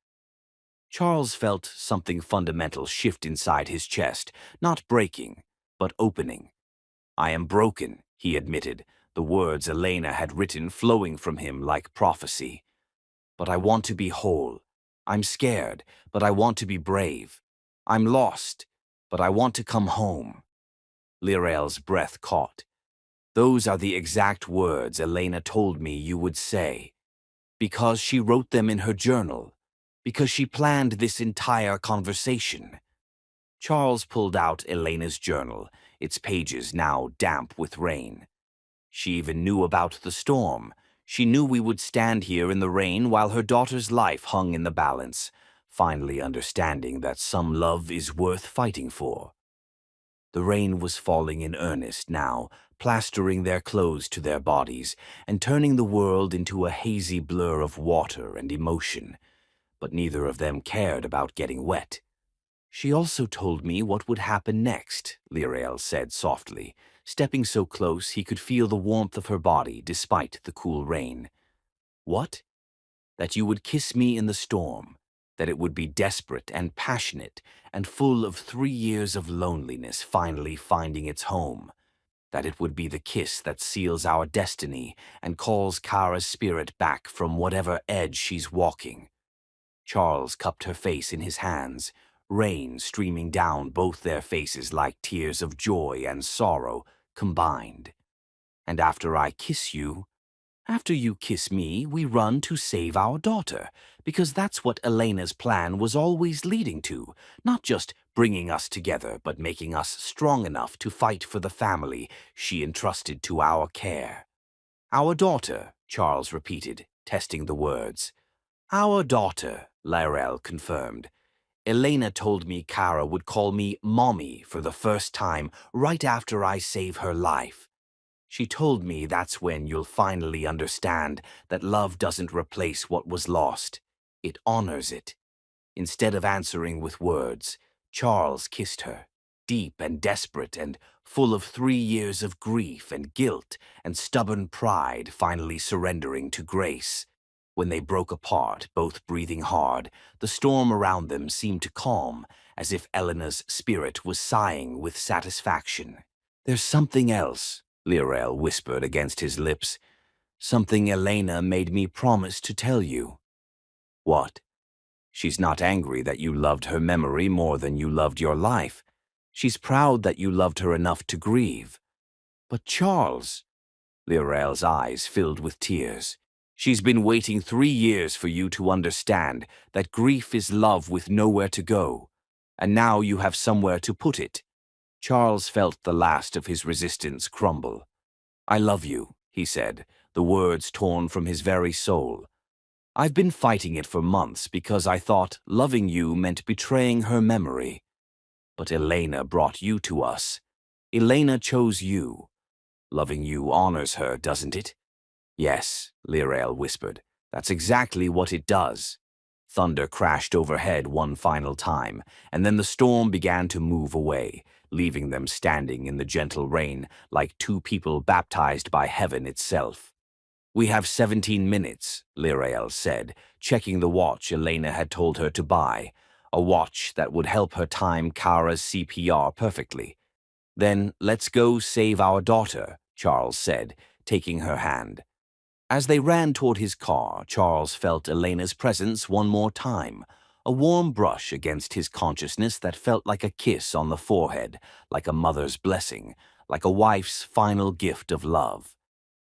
Charles felt something fundamental shift inside his chest, not breaking, but opening. "I am broken," he admitted, the words Elena had written flowing from him like prophecy. "But I want to be whole. I'm scared, but I want to be brave. I'm lost, but I want to come home." Lirael's breath caught. "Those are the exact words Elena told me you would say. because she wrote them in her journal, because she planned this entire conversation. Charles pulled out Elena's journal, its pages now damp with rain. She even knew about the storm. She knew we would stand here in the rain while her daughter's life hung in the balance, finally understanding that some love is worth fighting for. The rain was falling in earnest now, plastering their clothes to their bodies and turning the world into a hazy blur of water and emotion. But neither of them cared about getting wet. "She also told me what would happen next," Lirael said softly, stepping so close he could feel the warmth of her body despite the cool rain. "What?" "That you would kiss me in the storm, that it would be desperate and passionate and full of 3 years of loneliness finally finding its home, that it would be the kiss that seals our destiny and calls Kara's spirit back from whatever edge she's walking." Charles cupped her face in his hands, rain streaming down both their faces like tears of joy and sorrow combined. "And after I kiss you, after you kiss me, we run to save our daughter, because that's what Elena's plan was always leading to, not just bringing us together, but making us strong enough to fight for the family she entrusted to our care." "Our daughter," Charles repeated, testing the words. "Our daughter," Lirael confirmed. "Elena told me Kara would call me Mommy for the first time right after I save her life. She told me that's when you'll finally understand that love doesn't replace what was lost. It honors it." Instead of answering with words, Charles kissed her, deep and desperate and full of 3 years of grief and guilt and stubborn pride finally surrendering to grace. When they broke apart, both breathing hard, the storm around them seemed to calm, as if Elena's spirit was sighing with satisfaction. "There's something else," Lirael whispered against his lips. "Something Elena made me promise to tell you." "What?" "She's not angry that you loved her memory more than you loved your life. She's proud that you loved her enough to grieve." "But Charles," Lirael's eyes filled with tears, "she's been waiting 3 years for you to understand that grief is love with nowhere to go. And now you have somewhere to put it." Charles felt the last of his resistance crumble. "I love you," he said, the words torn from his very soul. "I've been fighting it for months because I thought loving you meant betraying her memory. But Elena brought you to us. Elena chose you. Loving you honors her, doesn't it?" "Yes," Lirael whispered. "That's exactly what it does." Thunder crashed overhead one final time, and then the storm began to move away, leaving them standing in the gentle rain like two people baptized by heaven itself. "We have 17 minutes, Lirael said, checking the watch Elena had told her to buy, a watch that would help her time Kara's CPR perfectly. "Then let's go save our daughter," Charles said, taking her hand. As they ran toward his car, Charles felt Elena's presence one more time, a warm brush against his consciousness that felt like a kiss on the forehead, like a mother's blessing, like a wife's final gift of love.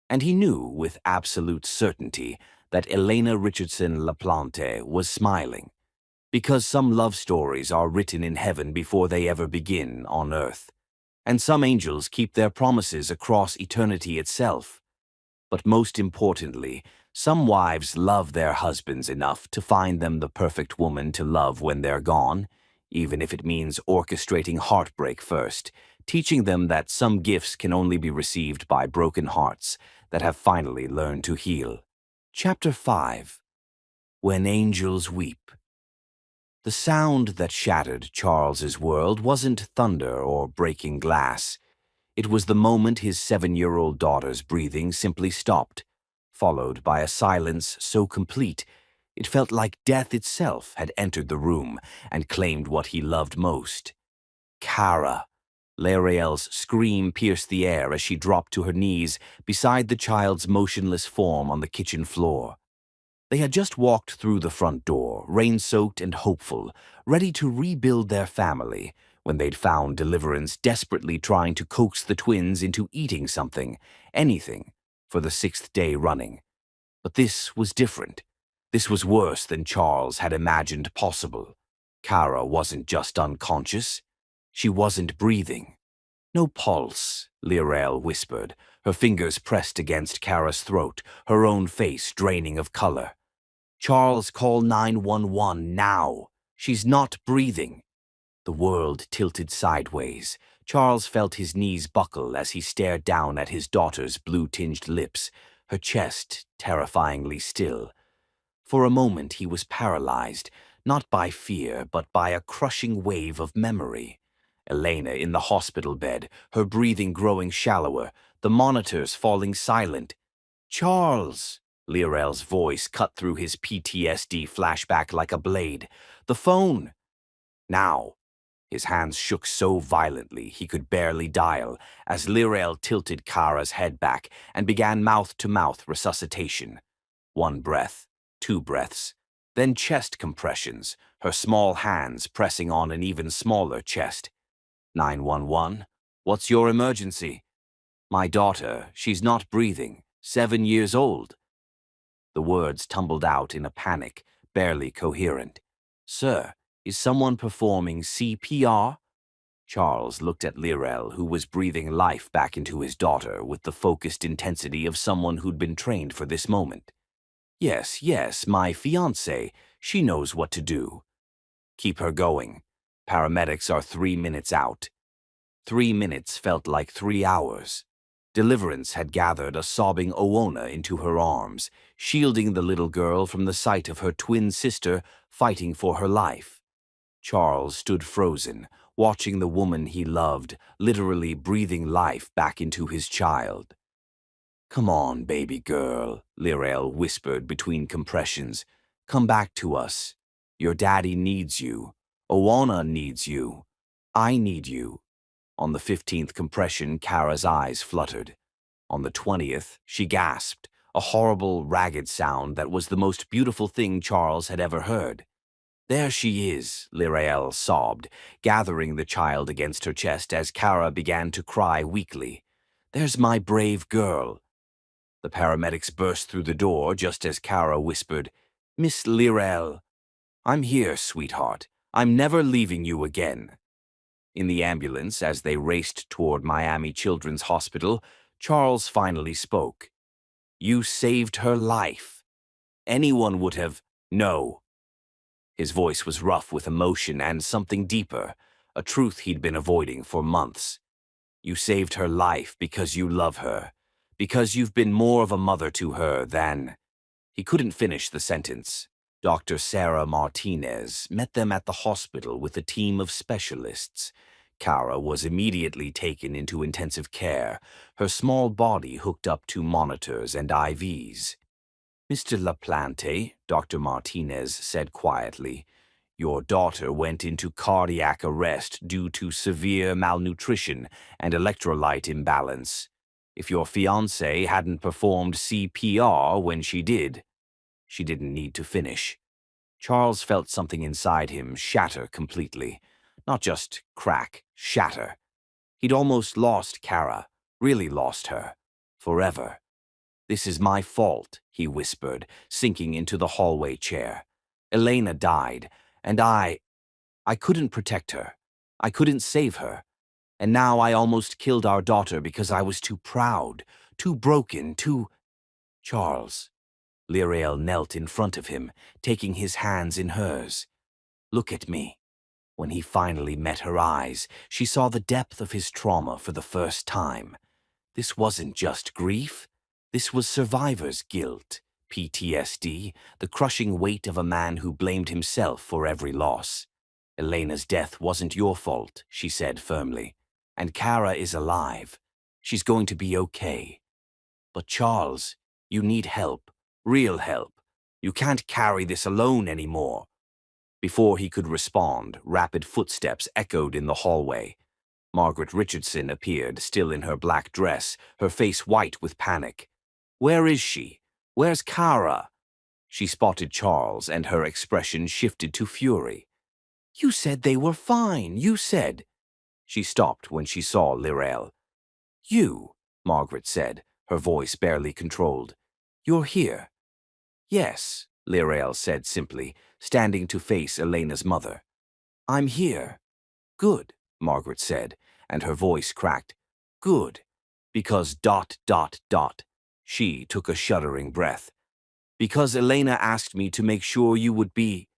And he knew with absolute certainty that Elena Richardson LaPlante was smiling, because some love stories are written in heaven before they ever begin on earth, and some angels keep their promises across eternity itself. But most importantly, some wives love their husbands enough to find them the perfect woman to love when they're gone, even if it means orchestrating heartbreak first, teaching them that some gifts can only be received by broken hearts that have finally learned to heal. Chapter 5. When Angels Weep. The sound that shattered Charles's world wasn't thunder or breaking glass. It was the moment his 7-year-old daughter's breathing simply stopped, followed by a silence so complete it felt like death itself had entered the room and claimed what he loved most. "Kara!" Lirael's scream pierced the air as she dropped to her knees beside the child's motionless form on the kitchen floor. They had just walked through the front door, rain-soaked and hopeful, ready to rebuild their family, when they'd found Deliverance desperately trying to coax the twins into eating something, anything, for the 6th day running. But this was different. This was worse than Charles had imagined possible. Kara wasn't just unconscious. She wasn't breathing. No pulse, Lirel whispered, her fingers pressed against Kara's throat, her own face draining of color. Charles, call 911 now. She's not breathing. The world tilted sideways. Charles felt his knees buckle as he stared down at his daughter's blue-tinged lips, her chest terrifyingly still. For a moment he was paralyzed, not by fear, but by a crushing wave of memory. Elena in the hospital bed, her breathing growing shallower, the monitors falling silent. "Charles!" Lirel's voice cut through his PTSD flashback like a blade. "The phone!" Now! His hands shook so violently he could barely dial as Lirel tilted Kara's head back and began mouth-to-mouth resuscitation. One breath, two breaths, then chest compressions, her small hands pressing on an even smaller chest. 911, what's your emergency? My daughter, she's not breathing, 7 years old. The words tumbled out in a panic, barely coherent. Sir, is someone performing CPR? Charles looked at Lirel, who was breathing life back into his daughter with the focused intensity of someone who'd been trained for this moment. Yes, yes, my fiancée. She knows what to do. Keep her going. Paramedics are 3 minutes out. 3 minutes felt like 3 hours. Deliverance had gathered a sobbing Oona into her arms, shielding the little girl from the sight of her twin sister fighting for her life. Charles stood frozen, watching the woman he loved, literally breathing life back into his child. Come on, baby girl, Lirel whispered between compressions. Come back to us. Your daddy needs you. Oona needs you. I need you. On the 15th compression, Kara's eyes fluttered. On the 20th, she gasped, a horrible, ragged sound that was the most beautiful thing Charles had ever heard. There she is, Lirel sobbed, gathering the child against her chest as Kara began to cry weakly. There's my brave girl. The paramedics burst through the door just as Kara whispered, Miss Lirel. I'm here, sweetheart. I'm never leaving you again. In the ambulance, as they raced toward Miami Children's Hospital, Charles finally spoke. You saved her life. Anyone would have... No. His voice was rough with emotion and something deeper, a truth he'd been avoiding for months. You saved her life because you love her, because you've been more of a mother to her than... He couldn't finish the sentence. Dr. Sarah Martinez met them at the hospital with a team of specialists. Kara was immediately taken into intensive care, her small body hooked up to monitors and IVs. Mr. LaPlante, Dr. Martinez said quietly, your daughter went into cardiac arrest due to severe malnutrition and electrolyte imbalance. If your fiancée hadn't performed CPR when she did, she didn't need to finish. Charles felt something inside him shatter completely. Not just crack, shatter. He'd almost lost Kara, really lost her, forever. This is my fault, he whispered, sinking into the hallway chair. Elena died, and I couldn't protect her. I couldn't save her. And now I almost killed our daughter because I was too proud, too broken, too... Charles. Lirel knelt in front of him, taking his hands in hers. Look at me. When he finally met her eyes, she saw the depth of his trauma for the first time. This wasn't just grief. This was survivor's guilt, PTSD, the crushing weight of a man who blamed himself for every loss. Elena's death wasn't your fault, she said firmly. And Kara is alive. She's going to be okay. But Charles, you need help. Real help. You can't carry this alone anymore. Before he could respond, rapid footsteps echoed in the hallway. Margaret Richardson appeared, still in her black dress, her face white with panic. Where is she? Where's Kara? She spotted Charles, and her expression shifted to fury. You said they were fine, you said. She stopped when she saw Lirel. You, Margaret said, her voice barely controlled. You're here. Yes, Lirael said simply, standing to face Elena's mother. I'm here. Good, Margaret said, and her voice cracked. Good. Because ... She took a shuddering breath. Because Elena asked me to make sure you would be...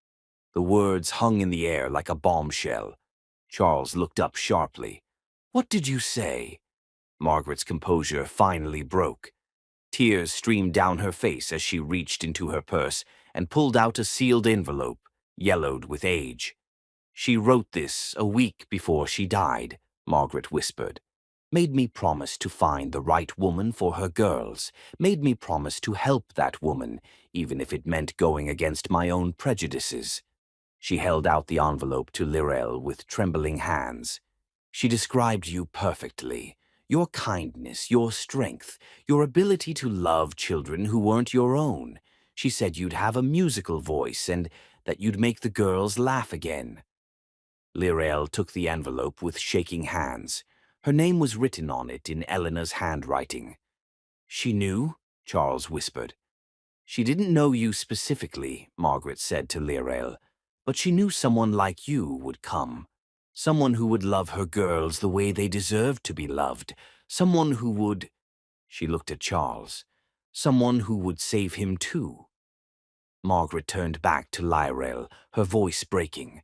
The words hung in the air like a bombshell. Charles looked up sharply. What did you say? Margaret's composure finally broke. Tears streamed down her face as she reached into her purse and pulled out a sealed envelope, yellowed with age. She wrote this a week before she died, Margaret whispered. Made me promise to find the right woman for her girls. Made me promise to help that woman, even if it meant going against my own prejudices. She held out the envelope to Lirael with trembling hands. She described you perfectly. Your kindness, your strength, your ability to love children who weren't your own. She said you'd have a musical voice and that you'd make the girls laugh again. Lirael took the envelope with shaking hands. Her name was written on it in Elena's handwriting. She knew? Charles whispered. She didn't know you specifically, Margaret said to Lirael, but she knew someone like you would come. Someone who would love her girls the way they deserved to be loved. Someone who would... She looked at Charles. Someone who would save him too. Margaret turned back to Lirael, her voice breaking.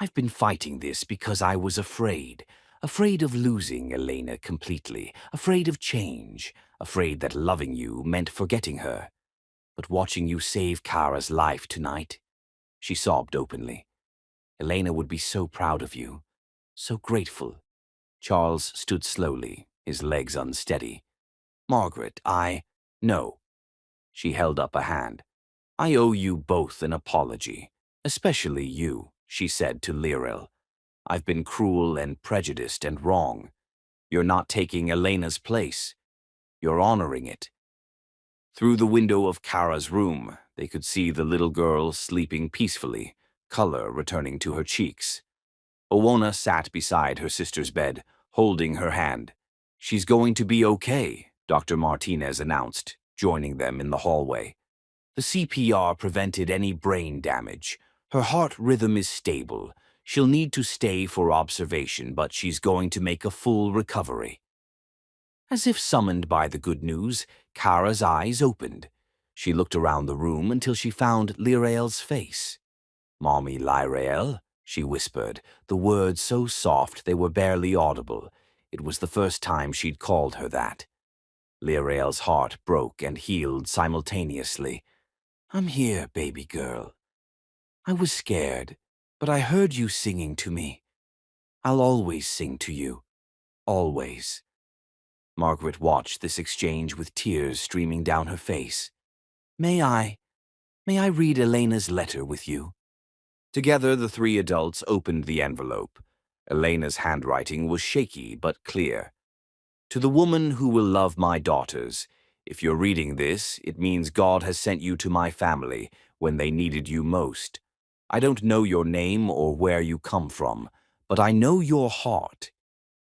I've been fighting this because I was afraid. Afraid of losing Elena completely. Afraid of change. Afraid that loving you meant forgetting her. But watching you save Kara's life tonight, she sobbed openly. Elena would be so proud of you. So grateful. Charles stood slowly, his legs unsteady. Margaret, No. She held up a hand. I owe you both an apology. Especially you, she said to Lirael. I've been cruel and prejudiced and wrong. You're not taking Elena's place. You're honoring it. Through the window of Kara's room, they could see the little girl sleeping peacefully, color returning to her cheeks. Owona sat beside her sister's bed, holding her hand. She's going to be okay, Dr. Martinez announced, joining them in the hallway. The CPR prevented any brain damage. Her heart rhythm is stable. She'll need to stay for observation, but she's going to make a full recovery. As if summoned by the good news, Kara's eyes opened. She looked around the room until she found Lirael's face. Mommy Lirael, she whispered, the words so soft they were barely audible. It was the first time she'd called her that. Lirael's heart broke and healed simultaneously. I'm here, baby girl. I was scared, but I heard you singing to me. I'll always sing to you. Always. Margaret watched this exchange with tears streaming down her face. May I read Elena's letter with you? Together, the three adults opened the envelope. Elena's handwriting was shaky but clear. To the woman who will love my daughters, if you're reading this, it means God has sent you to my family when they needed you most. I don't know your name or where you come from, but I know your heart.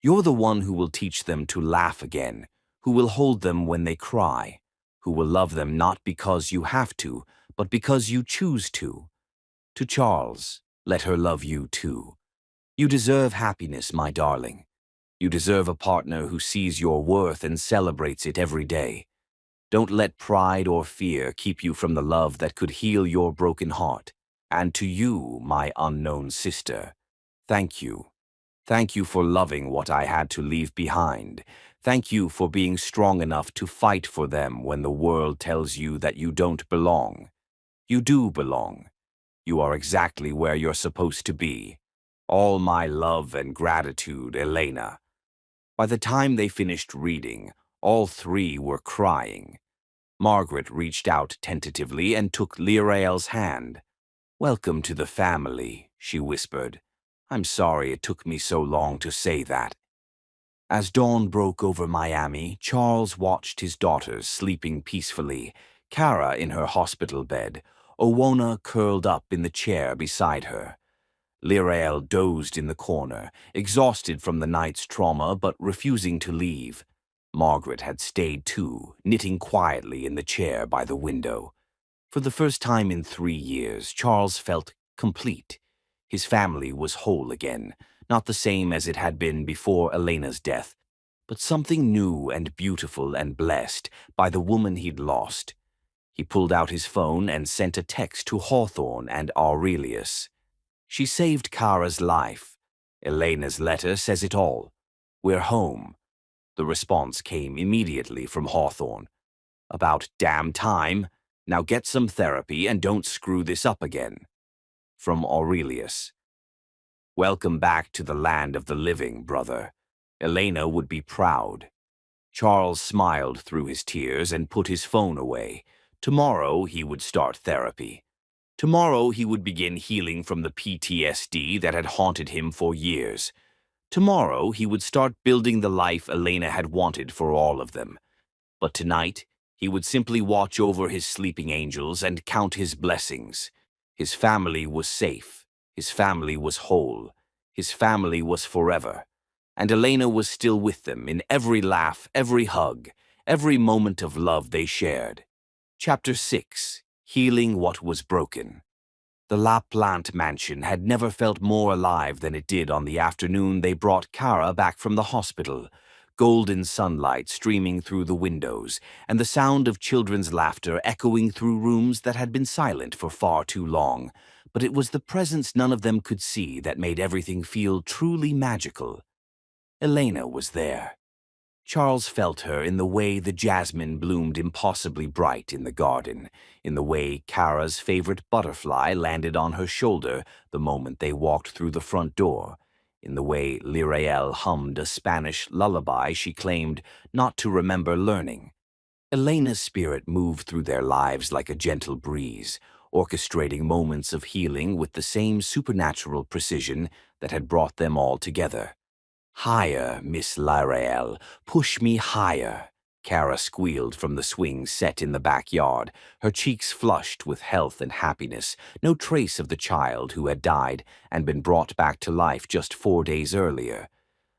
You're the one who will teach them to laugh again, who will hold them when they cry, who will love them not because you have to, but because you choose to. To Charles, let her love you too. You deserve happiness, my darling. You deserve a partner who sees your worth and celebrates it every day. Don't let pride or fear keep you from the love that could heal your broken heart. And to you, my unknown sister, thank you. Thank you for loving what I had to leave behind. Thank you for being strong enough to fight for them when the world tells you that you don't belong. You do belong. You are exactly where you're supposed to be. All my love and gratitude, Elena. By the time they finished reading, all three were crying. Margaret reached out tentatively and took Lirael's hand. Welcome to the family, she whispered. I'm sorry it took me so long to say that. As dawn broke over Miami, Charles watched his daughters sleeping peacefully, Kara in her hospital bed, Owona curled up in the chair beside her. Lirael dozed in the corner, exhausted from the night's trauma but refusing to leave. Margaret had stayed too, knitting quietly in the chair by the window. For the first time in 3 years, Charles felt complete. His family was whole again, not the same as it had been before Elena's death, but something new and beautiful and blessed by the woman he'd lost. He pulled out his phone and sent a text to Hawthorne and Aurelius. She saved Kara's life. Elena's letter says it all. We're home. The response came immediately from Hawthorne. About damn time. Now get some therapy and don't screw this up again. From Aurelius. Welcome back to the land of the living, brother. Elena would be proud. Charles smiled through his tears and put his phone away. Tomorrow he would start therapy. Tomorrow he would begin healing from the PTSD that had haunted him for years. Tomorrow he would start building the life Elena had wanted for all of them. But tonight, he would simply watch over his sleeping angels and count his blessings. His family was safe. His family was whole. His family was forever. And Elena was still with them in every laugh, every hug, every moment of love they shared. Chapter 6. Healing What Was Broken. The La Plante mansion had never felt more alive than it did on the afternoon they brought Kara back from the hospital. Golden sunlight streaming through the windows, and the sound of children's laughter echoing through rooms that had been silent for far too long. But it was the presence none of them could see that made everything feel truly magical. Elena was there. Charles felt her in the way the jasmine bloomed impossibly bright in the garden, in the way Kara's favorite butterfly landed on her shoulder the moment they walked through the front door, in the way Lirael hummed a Spanish lullaby she claimed not to remember learning. Elena's spirit moved through their lives like a gentle breeze, orchestrating moments of healing with the same supernatural precision that had brought them all together. "Higher, Miss Lirael, push me higher," Kara squealed from the swing set in the backyard, her cheeks flushed with health and happiness, no trace of the child who had died and been brought back to life just 4 days earlier.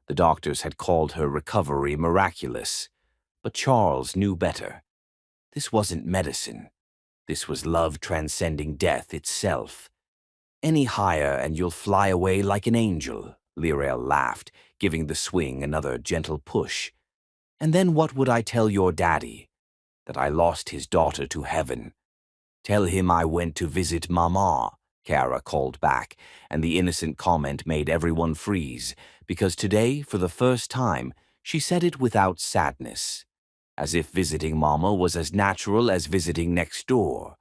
The doctors had called her recovery miraculous. But Charles knew better. This wasn't medicine. This was love transcending death itself. "Any higher and you'll fly away like an angel," Lirael laughed, giving the swing another gentle push. "And then what would I tell your daddy? That I lost his daughter to heaven. Tell him I went to visit Mama," Kara called back, and the innocent comment made everyone freeze, because today, for the first time, she said it without sadness, as if visiting Mama was as natural as visiting next door.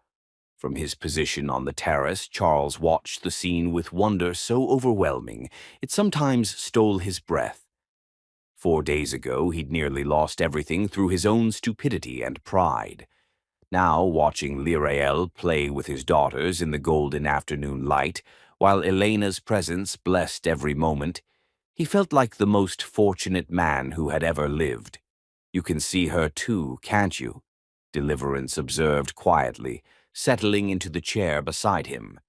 From his position on the terrace, Charles watched the scene with wonder so overwhelming it sometimes stole his breath. 4 days ago, he'd nearly lost everything through his own stupidity and pride. Now, watching Lirael play with his daughters in the golden afternoon light, while Elena's presence blessed every moment, he felt like the most fortunate man who had ever lived. "You can see her too, can't you?" Deliverance observed quietly, settling into the chair beside him.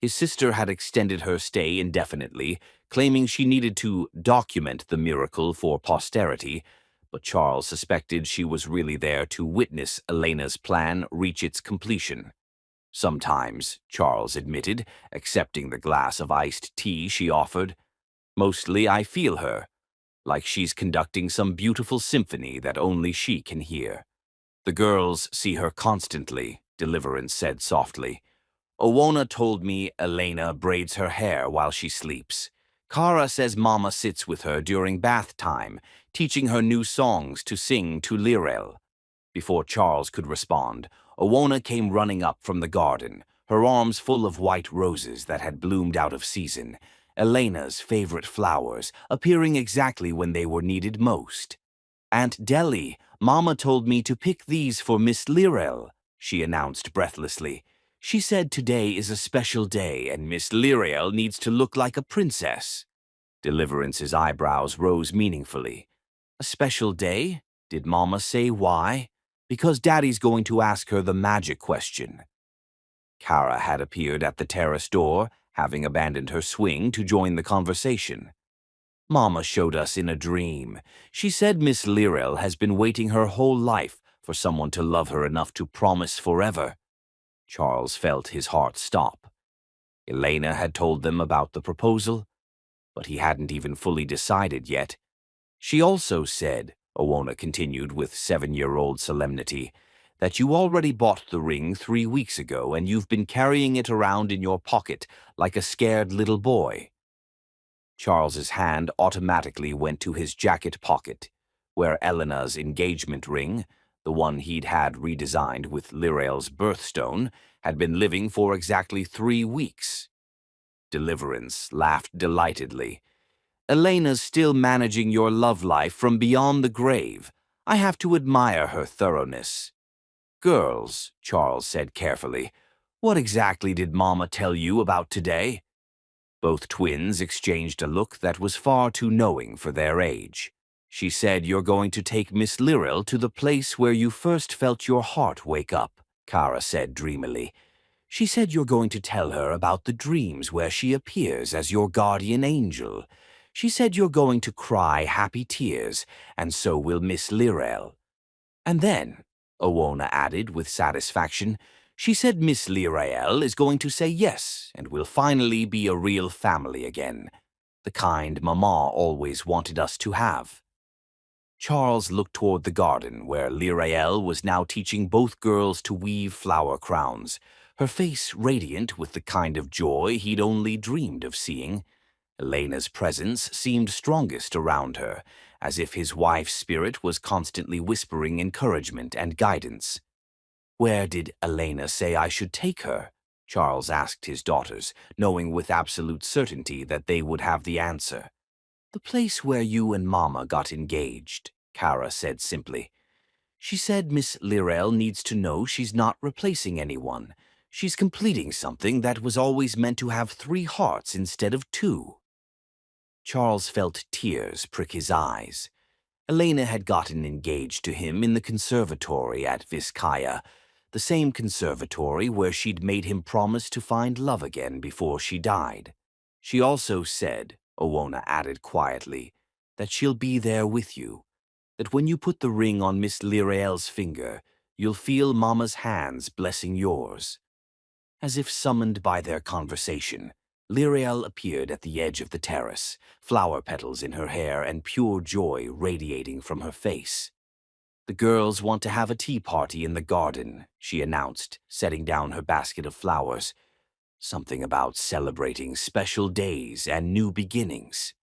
His sister had extended her stay indefinitely, claiming she needed to document the miracle for posterity, but Charles suspected she was really there to witness Elena's plan reach its completion. Sometimes, Charles admitted, accepting the glass of iced tea she offered. "Mostly I feel her, like she's conducting some beautiful symphony that only she can hear." "The girls see her constantly," Deliverance said softly. "Owona told me Elena braids her hair while she sleeps. Kara says Mama sits with her during bath time, teaching her new songs to sing to Lirael." Before Charles could respond, Owona came running up from the garden, her arms full of white roses that had bloomed out of season, Elena's favorite flowers, appearing exactly when they were needed most. "Aunt Deli, Mama told me to pick these for Miss Lirael," she announced breathlessly. "She said today is a special day and Miss Lirael needs to look like a princess." Deliverance's eyebrows rose meaningfully. "A special day? Did Mama say why?" "Because Daddy's going to ask her the magic question." Kara had appeared at the terrace door, having abandoned her swing to join the conversation. "Mama showed us in a dream. She said Miss Lirael has been waiting her whole life for someone to love her enough to promise forever." Charles felt his heart stop. Elena had told them about the proposal, but he hadn't even fully decided yet. She also said, Owona continued with 7-year-old solemnity, that you already bought the ring 3 weeks ago and you've been carrying it around in your pocket like a scared little boy. Charles's hand automatically went to his jacket pocket, where Elena's engagement ring, the one he'd had redesigned with Lirael's birthstone, had been living for exactly 3 weeks. Deliverance laughed delightedly. Elena's still managing your love life from beyond the grave. I have to admire her thoroughness. Girls, Charles said carefully, what exactly did Mama tell you about today? Both twins exchanged a look that was far too knowing for their age. She said you're going to take Miss Lirael to the place where you first felt your heart wake up, Kara said dreamily. She said you're going to tell her about the dreams where she appears as your guardian angel. She said you're going to cry happy tears, and so will Miss Lirael. And then, Owona added with satisfaction, she said Miss Lirael is going to say yes and will finally be a real family again, the kind Mama always wanted us to have. Charles looked toward the garden where Lirael was now teaching both girls to weave flower crowns, her face radiant with the kind of joy he'd only dreamed of seeing. Elena's presence seemed strongest around her, as if his wife's spirit was constantly whispering encouragement and guidance. Where did Elena say I should take her? Charles asked his daughters, knowing with absolute certainty that they would have the answer. The place where you and Mama got engaged, Kara said simply. She said Miss Lirael needs to know she's not replacing anyone. She's completing something that was always meant to have 3 hearts instead of 2. Charles felt tears prick his eyes. Elena had gotten engaged to him in the conservatory at Vizcaya, the same conservatory where she'd made him promise to find love again before she died. She also said, Owona added quietly, that she'll be there with you, that when you put the ring on Miss Lirael's finger, you'll feel Mama's hands blessing yours. As if summoned by their conversation, Lirael appeared at the edge of the terrace, flower petals in her hair and pure joy radiating from her face. The girls want to have a tea party in the garden, she announced, setting down her basket of flowers. Something about celebrating special days and new beginnings.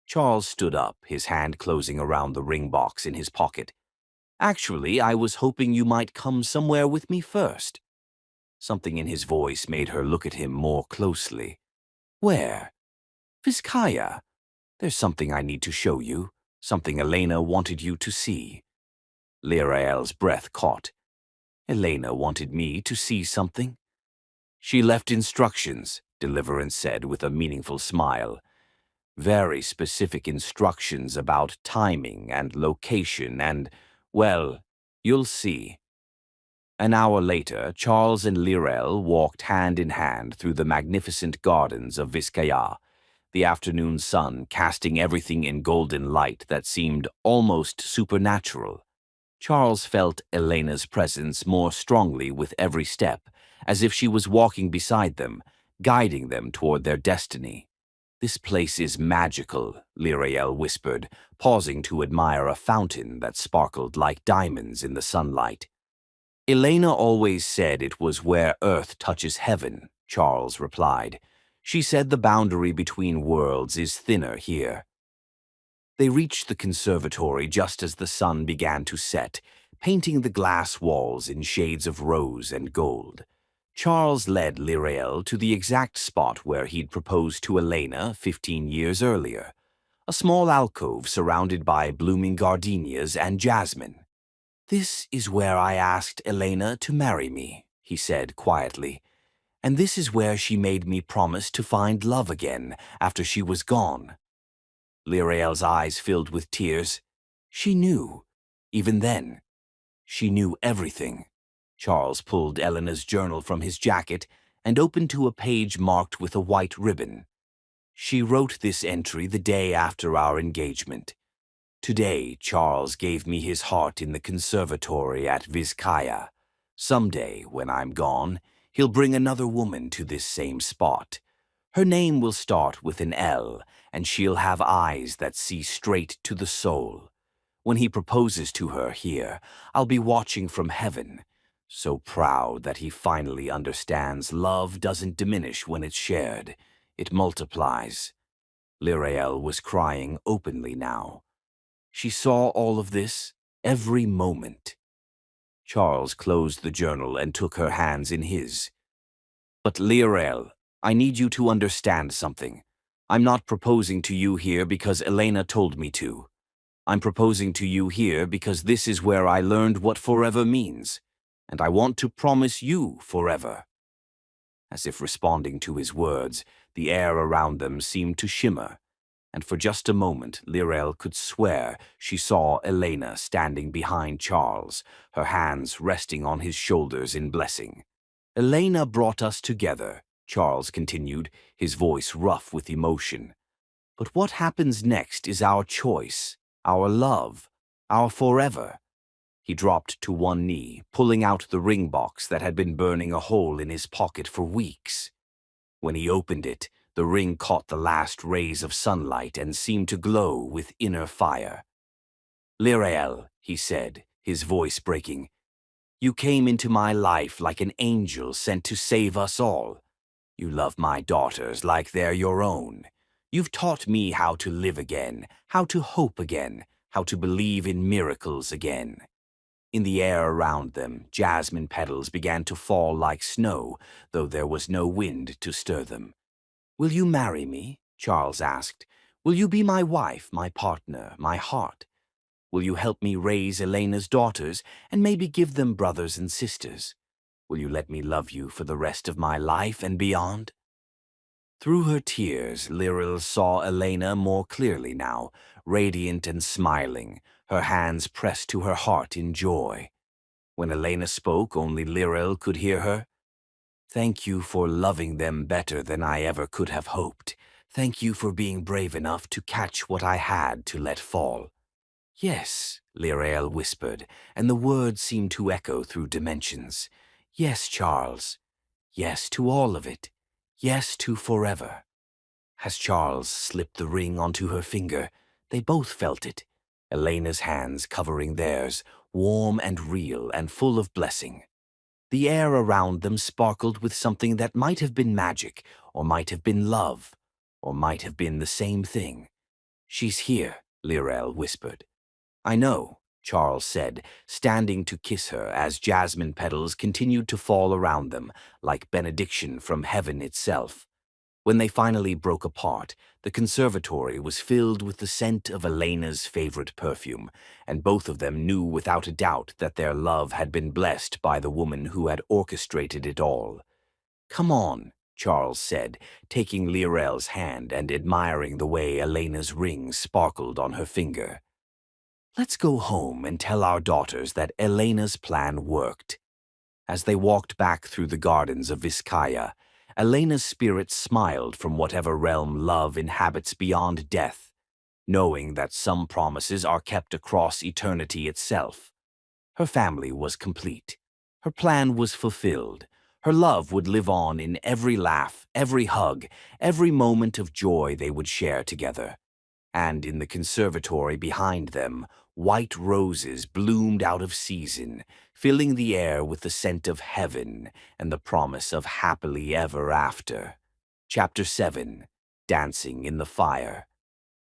Charles stood up, his hand closing around the ring box in his pocket. Actually, I was hoping you might come somewhere with me first. Something in his voice made her look at him more closely. Where? Vizcaya. There's something I need to show you, something Elena wanted you to see. Lirael's breath caught. Elena wanted me to see something? She left instructions, Deliverance said with a meaningful smile. Very specific instructions about timing and location and, well, you'll see. An hour later, Charles and Lirael walked hand in hand through the magnificent gardens of Vizcaya, the afternoon sun casting everything in golden light that seemed almost supernatural. Charles felt Elena's presence more strongly with every step, as if she was walking beside them, guiding them toward their destiny. This place is magical, Lirael whispered, pausing to admire a fountain that sparkled like diamonds in the sunlight. Elena always said it was where earth touches heaven, Charles replied. She said the boundary between worlds is thinner here. They reached the conservatory just as the sun began to set, painting the glass walls in shades of rose and gold. Charles led Lirael to the exact spot where he'd proposed to Elena 15 years earlier, a small alcove surrounded by blooming gardenias and jasmine. This is where I asked Elena to marry me, he said quietly, and this is where she made me promise to find love again after she was gone. Lirael's eyes filled with tears. She knew, even then. She knew everything. Charles pulled Elena's journal from his jacket and opened to a page marked with a white ribbon. She wrote this entry the day after our engagement. Today, Charles gave me his heart in the conservatory at Vizcaya. Someday, when I'm gone, he'll bring another woman to this same spot. Her name will start with an L, and she'll have eyes that see straight to the soul. When he proposes to her here, I'll be watching from heaven, so proud that he finally understands love doesn't diminish when it's shared. It multiplies. Lirael was crying openly now. She saw all of this, every moment. Charles closed the journal and took her hands in his. But Lirael, I need you to understand something. I'm not proposing to you here because Elena told me to. I'm proposing to you here because this is where I learned what forever means, and I want to promise you forever. As if responding to his words, the air around them seemed to shimmer, and for just a moment Lirael could swear she saw Elena standing behind Charles, her hands resting on his shoulders in blessing. Elena brought us together, Charles continued, his voice rough with emotion. But what happens next is our choice, our love, our forever. He dropped to one knee, pulling out the ring box that had been burning a hole in his pocket for weeks. When he opened it, the ring caught the last rays of sunlight and seemed to glow with inner fire. Lirael, he said, his voice breaking, you came into my life like an angel sent to save us all. You love my daughters like they're your own. You've taught me how to live again, how to hope again, how to believe in miracles again. In the air around them, jasmine petals began to fall like snow, though there was no wind to stir them. Will you marry me? Charles asked. Will you be my wife, my partner, my heart? Will you help me raise Elena's daughters and maybe give them brothers and sisters? Will you let me love you for the rest of my life and beyond? Through her tears, Lirael saw Elena more clearly now, radiant and smiling, her hands pressed to her heart in joy. When Elena spoke, only Lirael could hear her. Thank you for loving them better than I ever could have hoped. Thank you for being brave enough to catch what I had to let fall. Yes, Lirael whispered, and the words seemed to echo through dimensions. Yes, Charles. Yes to all of it. Yes to forever. As Charles slipped the ring onto her finger, they both felt it, Elena's hands covering theirs, warm and real and full of blessing. The air around them sparkled with something that might have been magic, or might have been love, or might have been the same thing. She's here, Lirael whispered. I know, Charles said, standing to kiss her as jasmine petals continued to fall around them, like benediction from heaven itself. When they finally broke apart, the conservatory was filled with the scent of Elena's favorite perfume, and both of them knew without a doubt that their love had been blessed by the woman who had orchestrated it all. Come on, Charles said, taking Lirael's hand and admiring the way Elena's ring sparkled on her finger. Let's go home and tell our daughters that Elena's plan worked. As they walked back through the gardens of Vizcaya, Elena's spirit smiled from whatever realm love inhabits beyond death, knowing that some promises are kept across eternity itself. Her family was complete. Her plan was fulfilled. Her love would live on in every laugh, every hug, every moment of joy they would share together. And in the conservatory behind them, white roses bloomed out of season, filling the air with the scent of heaven and the promise of happily ever after. Chapter 7. Dancing in the Fire.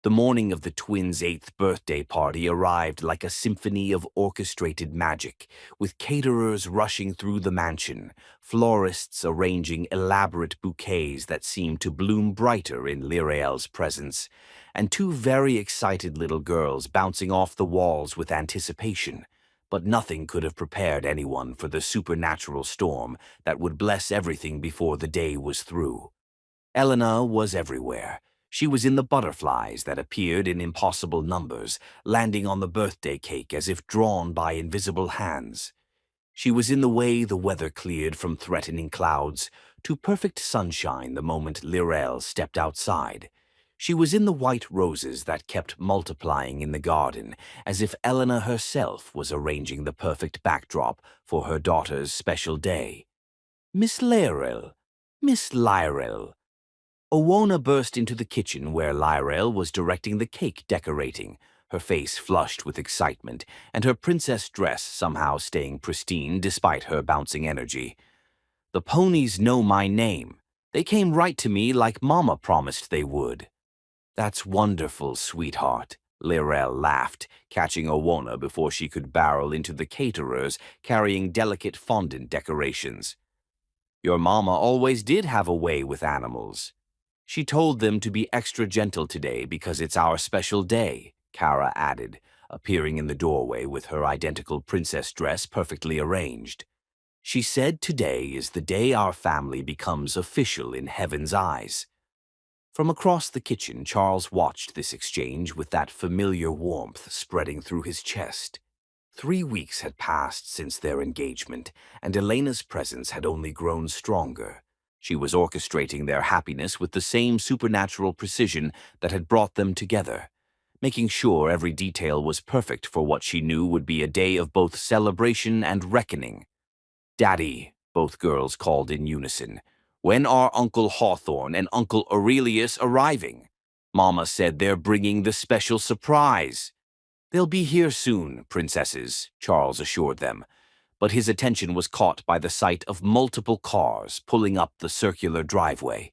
The morning of the twins' 8th birthday party arrived like a symphony of orchestrated magic, with caterers rushing through the mansion, florists arranging elaborate bouquets that seemed to bloom brighter in Lirael's presence, and two very excited little girls bouncing off the walls with anticipation. But nothing could have prepared anyone for the supernatural storm that would bless everything before the day was through. Elena was everywhere. She was in the butterflies that appeared in impossible numbers, landing on the birthday cake as if drawn by invisible hands. She was in the way the weather cleared from threatening clouds to perfect sunshine the moment Lirael stepped outside. She was in the white roses that kept multiplying in the garden, as if Elena herself was arranging the perfect backdrop for her daughter's special day. "Miss Lyrell, Miss Lyrell." Owona burst into the kitchen where Lyrell was directing the cake decorating, her face flushed with excitement, and her princess dress somehow staying pristine despite her bouncing energy. "The ponies know my name. They came right to me like Mama promised they would." "That's wonderful, sweetheart," Lyrell laughed, catching Owona before she could barrel into the caterers carrying delicate fondant decorations. "Your mama always did have a way with animals. She told them to be extra gentle today because it's our special day," Kara added, appearing in the doorway with her identical princess dress perfectly arranged. "She said today is the day our family becomes official in heaven's eyes." From across the kitchen, Charles watched this exchange with that familiar warmth spreading through his chest. 3 weeks had passed since their engagement, and Elena's presence had only grown stronger. She was orchestrating their happiness with the same supernatural precision that had brought them together, making sure every detail was perfect for what she knew would be a day of both celebration and reckoning. "Daddy," both girls called in unison. "When are Uncle Hawthorne and Uncle Aurelius arriving?" "Mama said they're bringing the special surprise." "They'll be here soon, princesses," Charles assured them. But his attention was caught by the sight of multiple cars pulling up the circular driveway.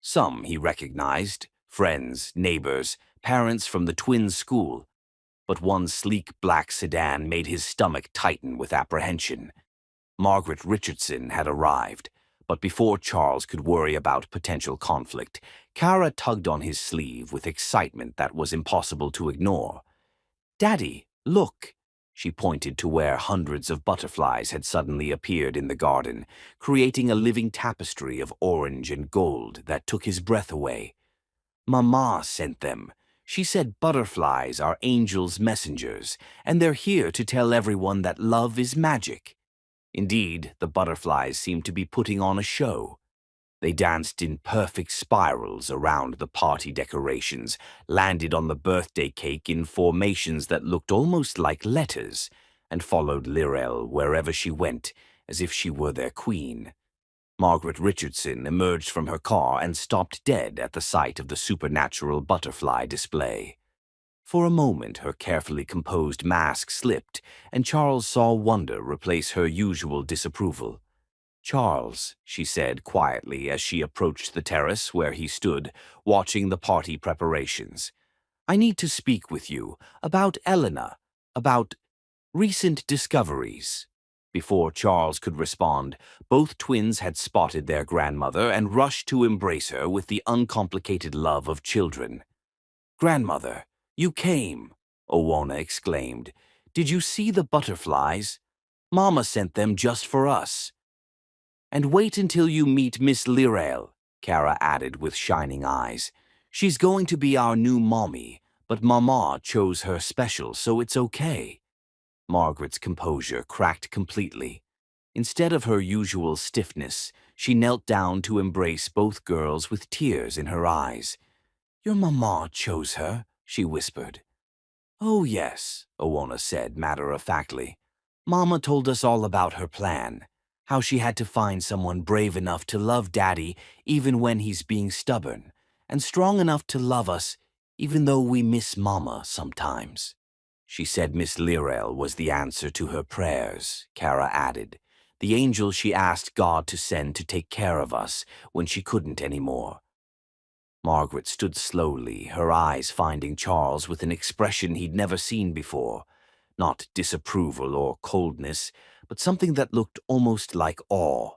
Some he recognized, friends, neighbors, parents from the twins' school. But one sleek black sedan made his stomach tighten with apprehension. Margaret Richardson had arrived, but before Charles could worry about potential conflict, Kara tugged on his sleeve with excitement that was impossible to ignore. "Daddy, look!" She pointed to where hundreds of butterflies had suddenly appeared in the garden, creating a living tapestry of orange and gold that took his breath away. "Mama sent them. She said butterflies are angels' messengers, and they're here to tell everyone that love is magic." Indeed, the butterflies seemed to be putting on a show. They danced in perfect spirals around the party decorations, landed on the birthday cake in formations that looked almost like letters, and followed Lyrell wherever she went, as if she were their queen. Margaret Richardson emerged from her car and stopped dead at the sight of the supernatural butterfly display. For a moment, her carefully composed mask slipped, and Charles saw wonder replace her usual disapproval. "Charles," she said quietly as she approached the terrace where he stood, watching the party preparations. "I need to speak with you about Elena, about recent discoveries." Before Charles could respond, both twins had spotted their grandmother and rushed to embrace her with the uncomplicated love of children. "Grandmother, you came!" Owona exclaimed. "Did you see the butterflies? Mama sent them just for us." "And wait until you meet Miss Lyrell," Kara added with shining eyes. "She's going to be our new mommy, but Mama chose her special, so it's okay." Margaret's composure cracked completely. Instead of her usual stiffness, she knelt down to embrace both girls with tears in her eyes. "Your Mama chose her," she whispered. "Oh, yes," Owona said matter-of-factly. "Mama told us all about her plan, how she had to find someone brave enough to love Daddy even when he's being stubborn, and strong enough to love us even though we miss Mama sometimes." "She said Miss Lyrell was the answer to her prayers," Kara added. "The angel she asked God to send to take care of us when she couldn't anymore." Margaret stood slowly, her eyes finding Charles with an expression he'd never seen before. Not disapproval or coldness, but something that looked almost like awe.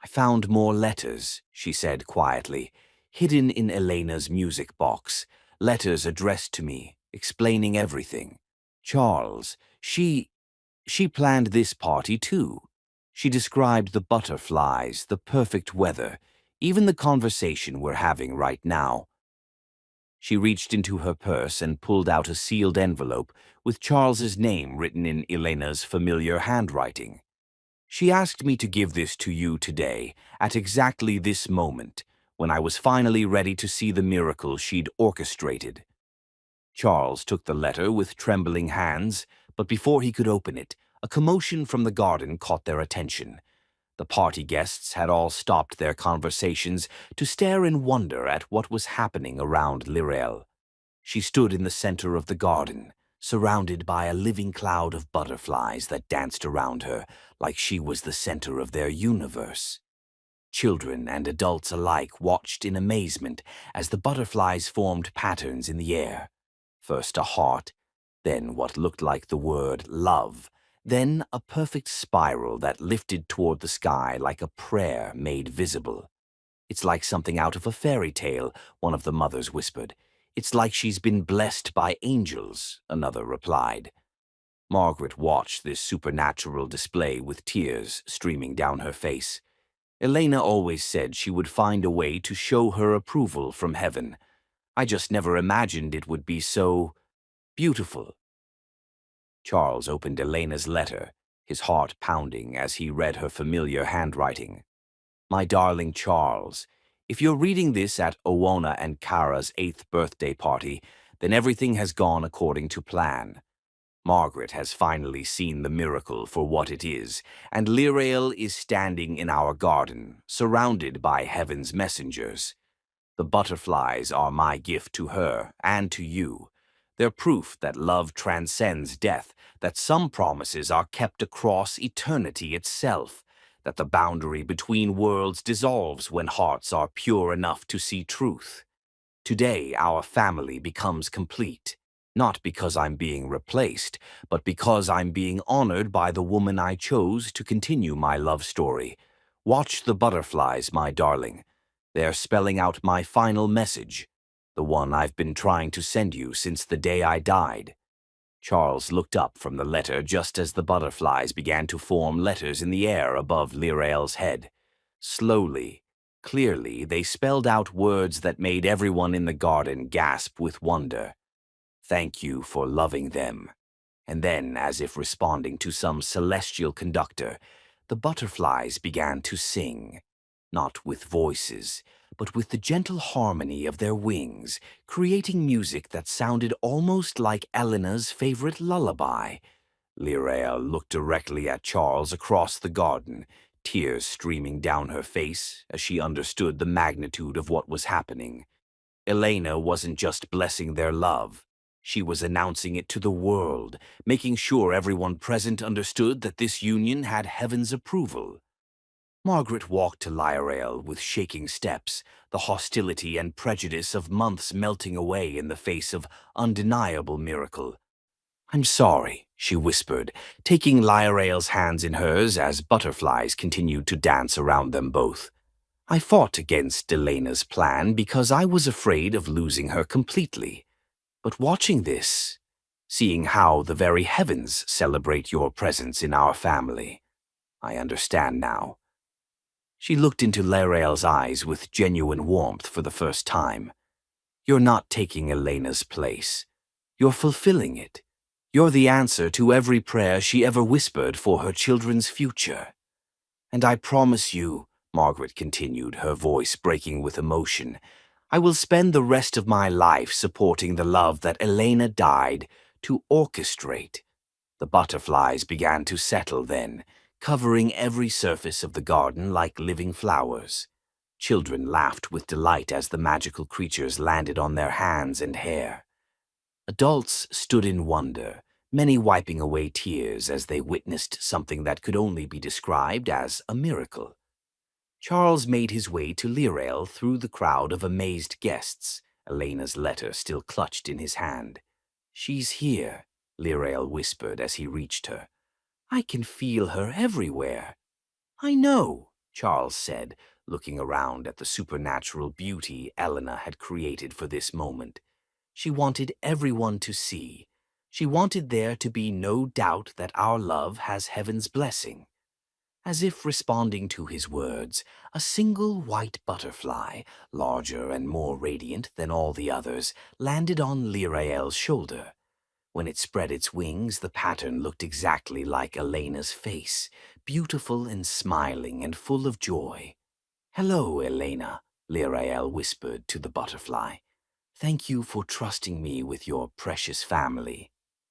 "I found more letters," she said quietly, "hidden in Elena's music box. Letters addressed to me, explaining everything. Charles, she planned this party too. She described the butterflies, the perfect weather, even the conversation we're having right now." She reached into her purse and pulled out a sealed envelope with Charles's name written in Elena's familiar handwriting. "She asked me to give this to you today, at exactly this moment, when I was finally ready to see the miracle she'd orchestrated. Charles took the letter with trembling hands, but before he could open it, a commotion from the garden caught their attention. The party guests had all stopped their conversations to stare in wonder at what was happening around Lirelle. She stood in the center of the garden, surrounded by a living cloud of butterflies that danced around her like she was the center of their universe. Children and adults alike watched in amazement as the butterflies formed patterns in the air. First a heart, then what looked like the word love, then a perfect spiral that lifted toward the sky like a prayer made visible. "It's like something out of a fairy tale," one of the mothers whispered. "It's like she's been blessed by angels," another replied. Margaret watched this supernatural display with tears streaming down her face. Elena always said she would find a way to show her approval from heaven. I just never imagined it would be so beautiful. Charles opened Elena's letter, his heart pounding as he read her familiar handwriting. "My darling Charles, if you're reading this at Oona and Kara's 8th birthday party, then everything has gone according to plan. Margaret has finally seen the miracle for what it is, and Lirael is standing in our garden, surrounded by heaven's messengers. The butterflies are my gift to her and to you. They're proof that love transcends death, that some promises are kept across eternity itself, that the boundary between worlds dissolves when hearts are pure enough to see truth. Today, our family becomes complete, not because I'm being replaced, but because I'm being honored by the woman I chose to continue my love story. Watch the butterflies, my darling. They're spelling out my final message, the one I've been trying to send you since the day I died." Charles looked up from the letter just as the butterflies began to form letters in the air above Lirael's head. Slowly, clearly, they spelled out words that made everyone in the garden gasp with wonder. "Thank you for loving them." And then, as if responding to some celestial conductor, the butterflies began to sing, not with voices, but with the gentle harmony of their wings, creating music that sounded almost like Elena's favorite lullaby. Lirael looked directly at Charles across the garden, tears streaming down her face as she understood the magnitude of what was happening. Elena wasn't just blessing their love. She was announcing it to the world, making sure everyone present understood that this union had heaven's approval. Margaret walked to Lirael with shaking steps, the hostility and prejudice of months melting away in the face of undeniable miracle. "I'm sorry," she whispered, taking Lirael's hands in hers as butterflies continued to dance around them both. "I fought against Elena's plan because I was afraid of losing her completely. But watching this, seeing how the very heavens celebrate your presence in our family, I understand now." She looked into Lirael's eyes with genuine warmth for the first time. "You're not taking Elena's place. You're fulfilling it. You're the answer to every prayer she ever whispered for her children's future. And I promise you," Margaret continued, her voice breaking with emotion, "I will spend the rest of my life supporting the love that Elena died to orchestrate." The butterflies began to settle then, covering every surface of the garden like living flowers. Children laughed with delight as the magical creatures landed on their hands and hair. Adults stood in wonder, many wiping away tears as they witnessed something that could only be described as a miracle. Charles made his way to Lirael through the crowd of amazed guests, Elena's letter still clutched in his hand. "She's here," Lirael whispered as he reached her. "I can feel her everywhere." "I know," Charles said, looking around at the supernatural beauty Elena had created for this moment. She wanted everyone to see. She wanted there to be no doubt that our love has heaven's blessing. As if responding to his words, a single white butterfly, larger and more radiant than all the others, landed on Lirael's shoulder. When it spread its wings, the pattern looked exactly like Elena's face, beautiful and smiling and full of joy. "Hello, Elena," Lirael whispered to the butterfly. "Thank you for trusting me with your precious family."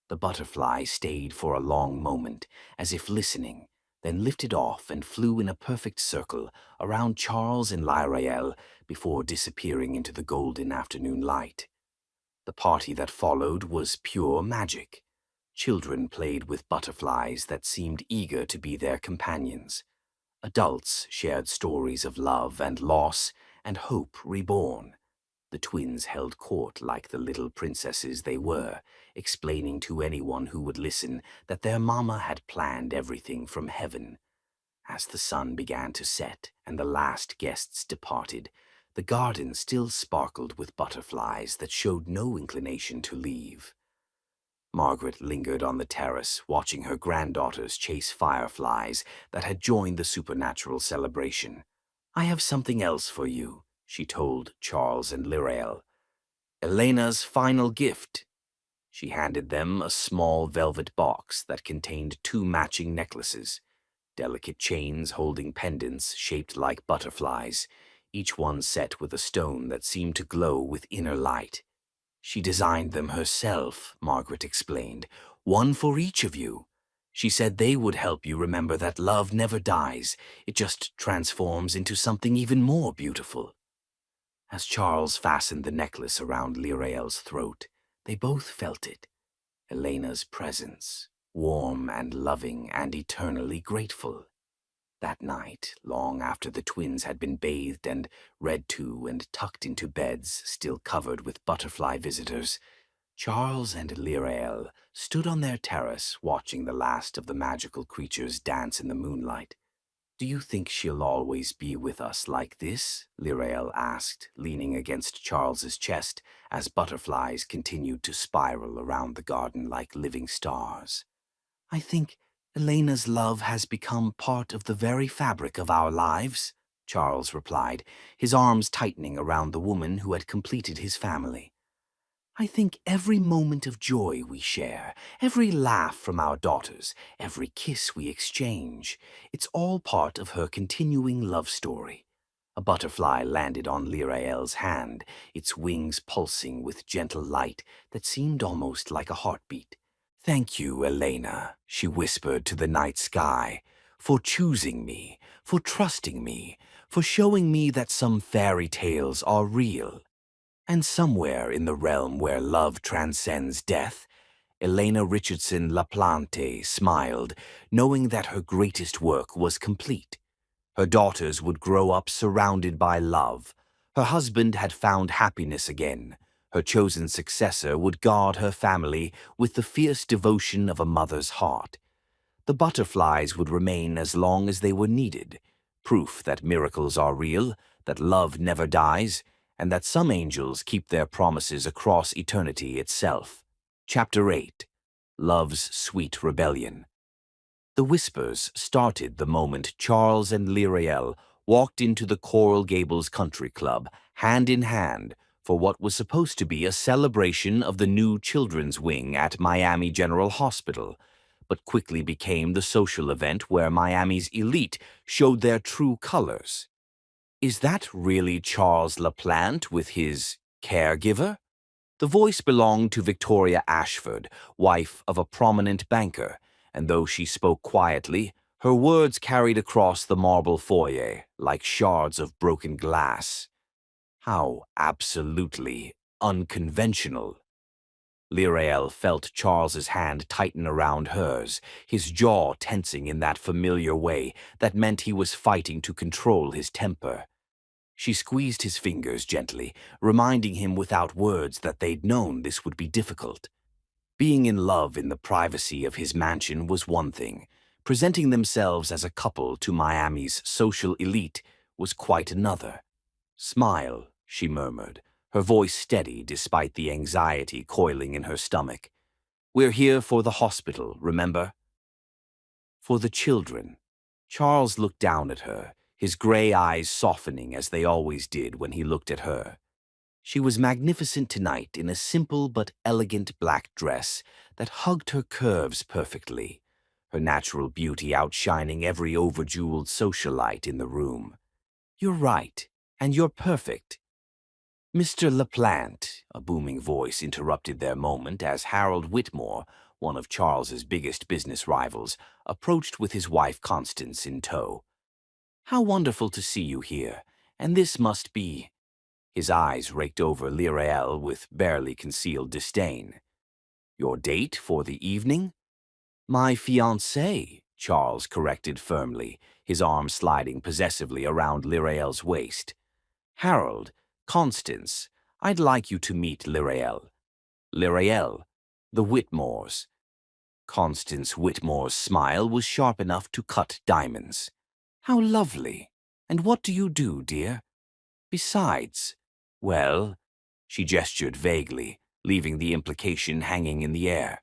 The butterfly stayed for a long moment, as if listening, then lifted off and flew in a perfect circle around Charles and Lirael before disappearing into the golden afternoon light. The party that followed was pure magic. Children played with butterflies that seemed eager to be their companions. Adults shared stories of love and loss and hope reborn. The twins held court like the little princesses they were, explaining to anyone who would listen that their mama had planned everything from heaven. As the sun began to set and the last guests departed, the garden still sparkled with butterflies that showed no inclination to leave. Margaret lingered on the terrace, watching her granddaughters chase fireflies that had joined the supernatural celebration. "I have something else for you," she told Charles and Lirael. "Elena's final gift." She handed them a small velvet box that contained 2 matching necklaces, delicate chains holding pendants shaped like butterflies, each one set with a stone that seemed to glow with inner light. "She designed them herself," Margaret explained, "one for each of you. She said they would help you remember that love never dies, it just transforms into something even more beautiful." As Charles fastened the necklace around Lirael's throat, they both felt it. Elena's presence, warm and loving and eternally grateful. That night, long after the twins had been bathed and read to and tucked into beds still covered with butterfly visitors, Charles and Lirael stood on their terrace watching the last of the magical creatures dance in the moonlight. "Do you think she'll always be with us like this?" Lirael asked, leaning against Charles's chest as butterflies continued to spiral around the garden like living stars. "I think Elena's love has become part of the very fabric of our lives," Charles replied, his arms tightening around the woman who had completed his family. "I think every moment of joy we share, every laugh from our daughters, every kiss we exchange, it's all part of her continuing love story." A butterfly landed on Lirael's hand, its wings pulsing with gentle light that seemed almost like a heartbeat. "Thank you, Elena," she whispered to the night sky, "for choosing me, for trusting me, for showing me that some fairy tales are real. And somewhere in the realm where love transcends death, Elena Richardson LaPlante smiled, knowing that her greatest work was complete. Her daughters would grow up surrounded by love. Her husband had found happiness again. Her chosen successor would guard her family with the fierce devotion of a mother's heart. The butterflies would remain as long as they were needed, proof that miracles are real, that love never dies, and that some angels keep their promises across eternity itself. Chapter 8. Love's Sweet Rebellion. The whispers started the moment Charles and Lirael walked into the Coral Gables Country Club, hand in hand, for what was supposed to be a celebration of the new children's wing at Miami General Hospital, but quickly became the social event where Miami's elite showed their true colors. "Is that really Charles LaPlante with his caregiver?" The voice belonged to Victoria Ashford, wife of a prominent banker, and though she spoke quietly, her words carried across the marble foyer like shards of broken glass. How absolutely unconventional. Lirael felt Charles's hand tighten around hers, his jaw tensing in that familiar way that meant he was fighting to control his temper. She squeezed his fingers gently, reminding him without words that they'd known this would be difficult. Being in love in the privacy of his mansion was one thing. Presenting themselves as a couple to Miami's social elite was quite another. "Smile," she murmured, her voice steady despite the anxiety coiling in her stomach. "We're here for the hospital, remember?" "For the children." Charles looked down at her, his gray eyes softening as they always did when he looked at her. She was magnificent tonight in a simple but elegant black dress that hugged her curves perfectly, her natural beauty outshining every overjeweled socialite in the room. "You're right. And you're perfect. Mr. LaPlante, a booming voice interrupted their moment as Harold Whitmore, one of Charles's biggest business rivals, approached with his wife Constance in tow. How wonderful to see you here, and this must be— His eyes raked over Lirael with barely concealed disdain. Your date for the evening? My fiancée, Charles corrected firmly, his arm sliding possessively around Lirael's waist. Harold, Constance, I'd like you to meet Lirael. Lirael, the Whitmores. Constance Whitmore's smile was sharp enough to cut diamonds. How lovely. And what do you do, dear? Besides, well, she gestured vaguely, leaving the implication hanging in the air.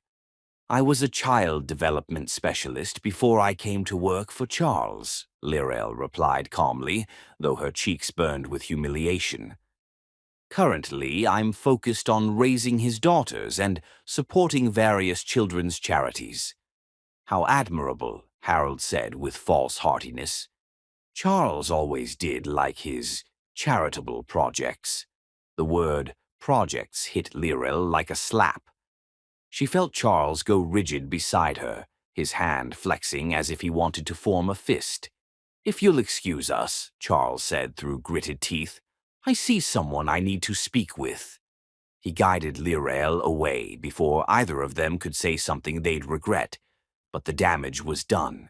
I was a child development specialist before I came to work for Charles, Lirael replied calmly, though her cheeks burned with humiliation. Currently, I'm focused on raising his daughters and supporting various children's charities. How admirable, Harold said with false heartiness. Charles always did like his charitable projects. The word projects hit Lirael like a slap. She felt Charles go rigid beside her, his hand flexing as if he wanted to form a fist. If you'll excuse us, Charles said through gritted teeth, I see someone I need to speak with. He guided Lirael away before either of them could say something they'd regret, but the damage was done.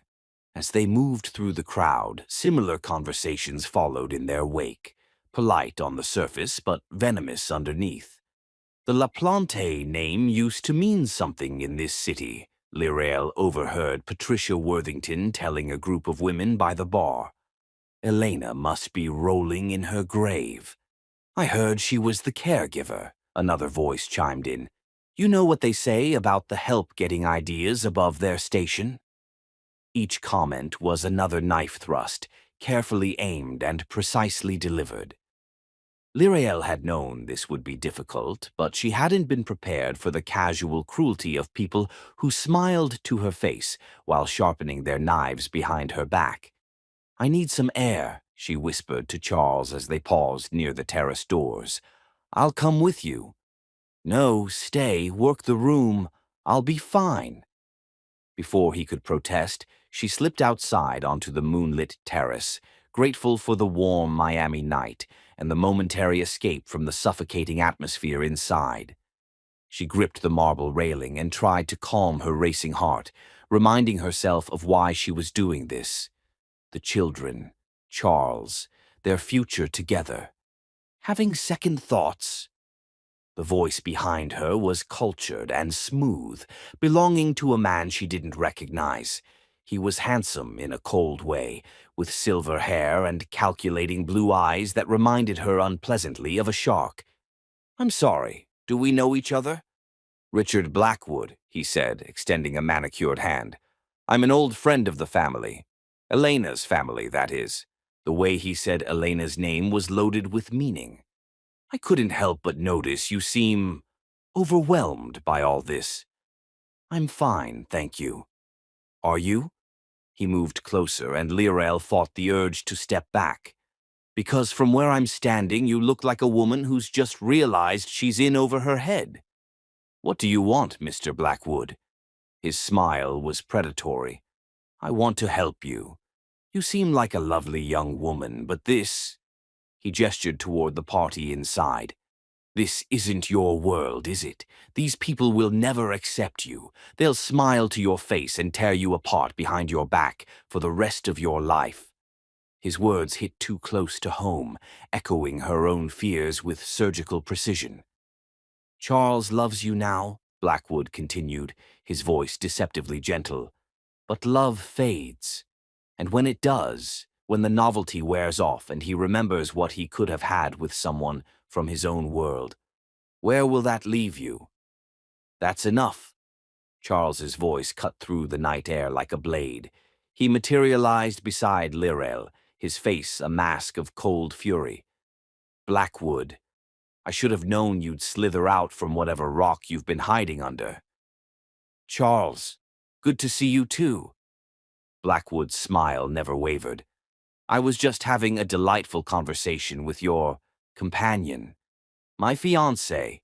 As they moved through the crowd, similar conversations followed in their wake, polite on the surface but venomous underneath. The LaPlante name used to mean something in this city, Lirael overheard Patricia Worthington telling a group of women by the bar. Elena must be rolling in her grave. I heard she was the caregiver, another voice chimed in. You know what they say about the help getting ideas above their station? Each comment was another knife thrust, carefully aimed and precisely delivered. Lirael had known this would be difficult, but she hadn't been prepared for the casual cruelty of people who smiled to her face while sharpening their knives behind her back. I need some air, she whispered to Charles as they paused near the terrace doors. I'll come with you. No, stay, work the room. I'll be fine. Before he could protest, she slipped outside onto the moonlit terrace, grateful for the warm Miami night and the momentary escape from the suffocating atmosphere inside. She gripped the marble railing and tried to calm her racing heart, reminding herself of why she was doing this. The children, Charles, their future together. Having second thoughts. The voice behind her was cultured and smooth, belonging to a man she didn't recognize. He was handsome in a cold way, with silver hair and calculating blue eyes that reminded her unpleasantly of a shark. I'm sorry, do we know each other? Richard Blackwood, he said, extending a manicured hand. I'm an old friend of the family. Elena's family, that is. The way he said Elena's name was loaded with meaning. I couldn't help but notice you seem overwhelmed by all this. I'm fine, thank you. Are you? He moved closer, and Lirael fought the urge to step back. Because from where I'm standing, you look like a woman who's just realized she's in over her head. What do you want, Mr. Blackwood? His smile was predatory. I want to help you. You seem like a lovely young woman, but this— He gestured toward the party inside. This isn't your world, is it? These people will never accept you. They'll smile to your face and tear you apart behind your back for the rest of your life. His words hit too close to home, echoing her own fears with surgical precision. Charles loves you now, Blackwood continued, his voice deceptively gentle. But love fades. And when it does, when the novelty wears off and he remembers what he could have had with someone from his own world, where will that leave you? That's enough. Charles's voice cut through the night air like a blade. He materialized beside Lirael, his face a mask of cold fury. Blackwood, I should have known you'd slither out from whatever rock you've been hiding under. Charles, good to see you too. Blackwood's smile never wavered. I was just having a delightful conversation with your companion, my fiancé,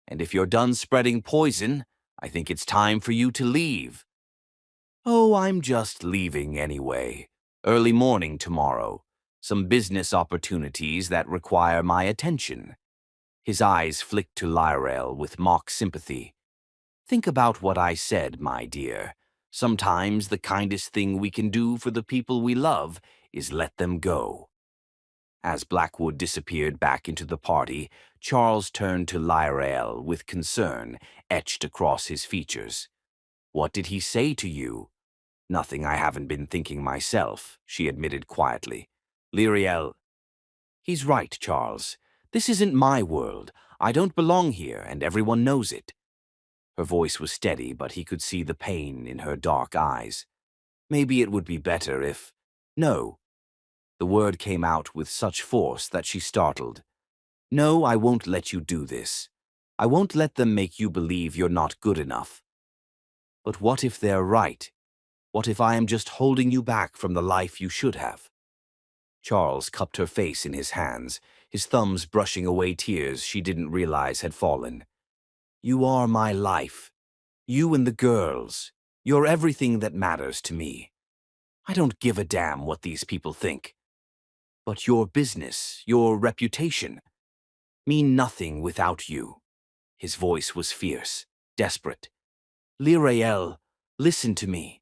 and if you're done spreading poison, I think it's time for you to leave." "Oh, I'm just leaving anyway. Early morning tomorrow. Some business opportunities that require my attention." His eyes flicked to Lyrel with mock sympathy. "Think about what I said, my dear. Sometimes the kindest thing we can do for the people we love is let them go." As Blackwood disappeared back into the party, Charles turned to Lyrel with concern etched across his features. "What did he say to you?" "Nothing I haven't been thinking myself," she admitted quietly. Lyriel, "He's right, Charles. This isn't my world. I don't belong here, and everyone knows it." Her voice was steady, but he could see the pain in her dark eyes. "Maybe it would be better if—" "No." The word came out with such force that she startled. "No, I won't let you do this. I won't let them make you believe you're not good enough." "But what if they're right? What if I am just holding you back from the life you should have?" Charles cupped her face in his hands, his thumbs brushing away tears she didn't realize had fallen. "You are my life. You and the girls. You're everything that matters to me. I don't give a damn what these people think. But your business, your reputation, mean nothing without you." His voice was fierce, desperate. "Lyrael, listen to me.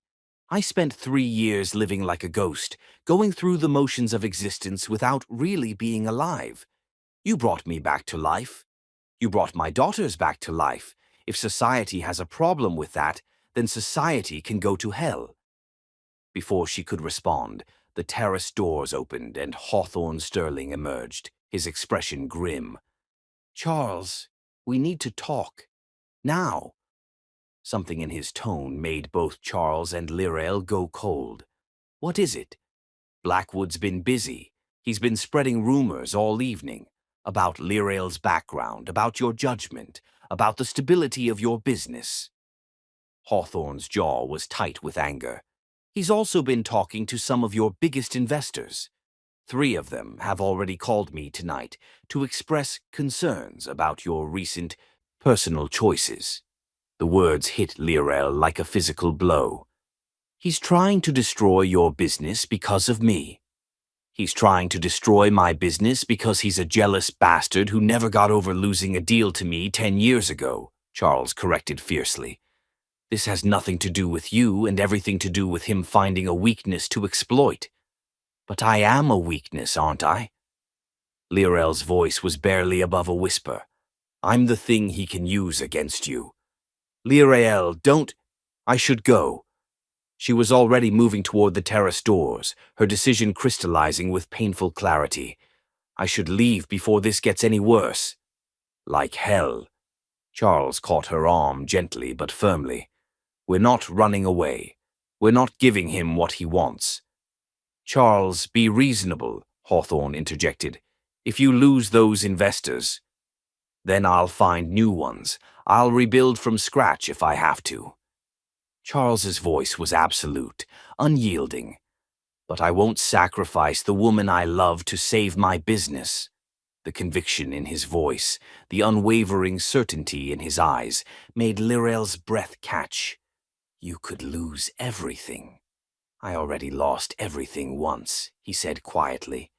I spent 3 years living like a ghost, going through the motions of existence without really being alive. You brought me back to life. You brought my daughters back to life. If society has a problem with that, then society can go to hell." Before she could respond, the terrace doors opened and Hawthorne Sterling emerged, his expression grim. "Charles, we need to talk. Now." Something in his tone made both Charles and Lyrael go cold. "What is it?" "Blackwood's been busy. He's been spreading rumors all evening. About Lyrael's background, about your judgment, about the stability of your business." Hawthorne's jaw was tight with anger. "He's also been talking to some of your biggest investors. 3 of them have already called me tonight to express concerns about your recent personal choices." The words hit Lyrael like a physical blow. "He's trying to destroy your business because of me." "He's trying to destroy my business because he's a jealous bastard who never got over losing a deal to me 10 years ago," Charles corrected fiercely. "This has nothing to do with you and everything to do with him finding a weakness to exploit." "But I am a weakness, aren't I?" Lyrael's voice was barely above a whisper. "I'm the thing he can use against you." "Lyrael, don't—" "I should go." She was already moving toward the terrace doors, her decision crystallizing with painful clarity. "I should leave before this gets any worse." "Like hell." Charles caught her arm gently but firmly. "We're not running away. We're not giving him what he wants." "Charles, be reasonable," Hawthorne interjected. "If you lose those investors, then I'll find new ones. I'll rebuild from scratch if I have to." Charles's voice was absolute, unyielding. "But I won't sacrifice the woman I love to save my business." The conviction in his voice, the unwavering certainty in his eyes, made Lyrael's breath catch. "You could lose everything." "I already lost everything once," he said quietly.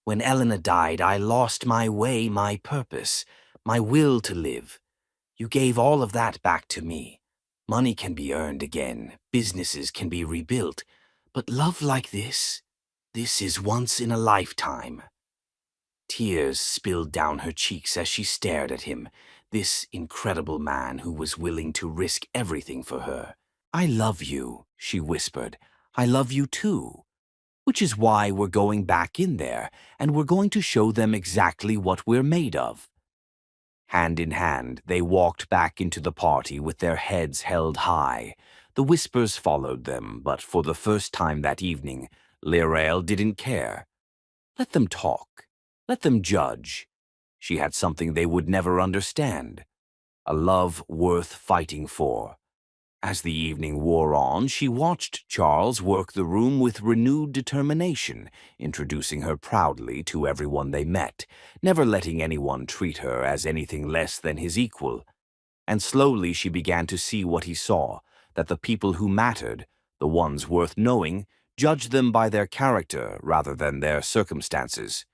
"When Elena died, I lost my way, my purpose, my will to live. You gave all of that back to me. Money can be earned again, businesses can be rebuilt, but love like this is once in a lifetime." Tears spilled down her cheeks as she stared at him, this incredible man who was willing to risk everything for her. "I love you," she whispered. "I love you too. Which is why we're going back in there, and we're going to show them exactly what we're made of." Hand in hand, they walked back into the party with their heads held high. The whispers followed them, but for the first time that evening, Lyrael didn't care. Let them talk. Let them judge. She had something they would never understand. A love worth fighting for. As the evening wore on, she watched Charles work the room with renewed determination, introducing her proudly to everyone they met, never letting anyone treat her as anything less than his equal. And slowly she began to see what he saw, that the people who mattered, the ones worth knowing, judged them by their character rather than their circumstances.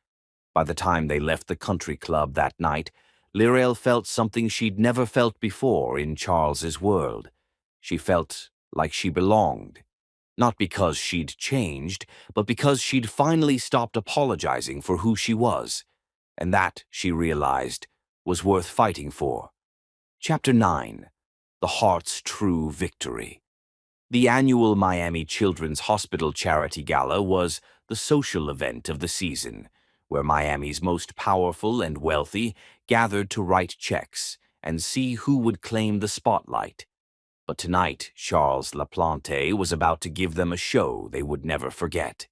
By the time they left the country club that night, Lirael felt something she'd never felt before in Charles's world. She felt like she belonged. Not because she'd changed, but because she'd finally stopped apologizing for who she was. And that, she realized, was worth fighting for. Chapter 9. The Heart's True Victory. The annual Miami Children's Hospital Charity Gala was the social event of the season, where Miami's most powerful and wealthy gathered to write checks and see who would claim the spotlight. But tonight, Charles Laplante was about to give them a show they would never forget.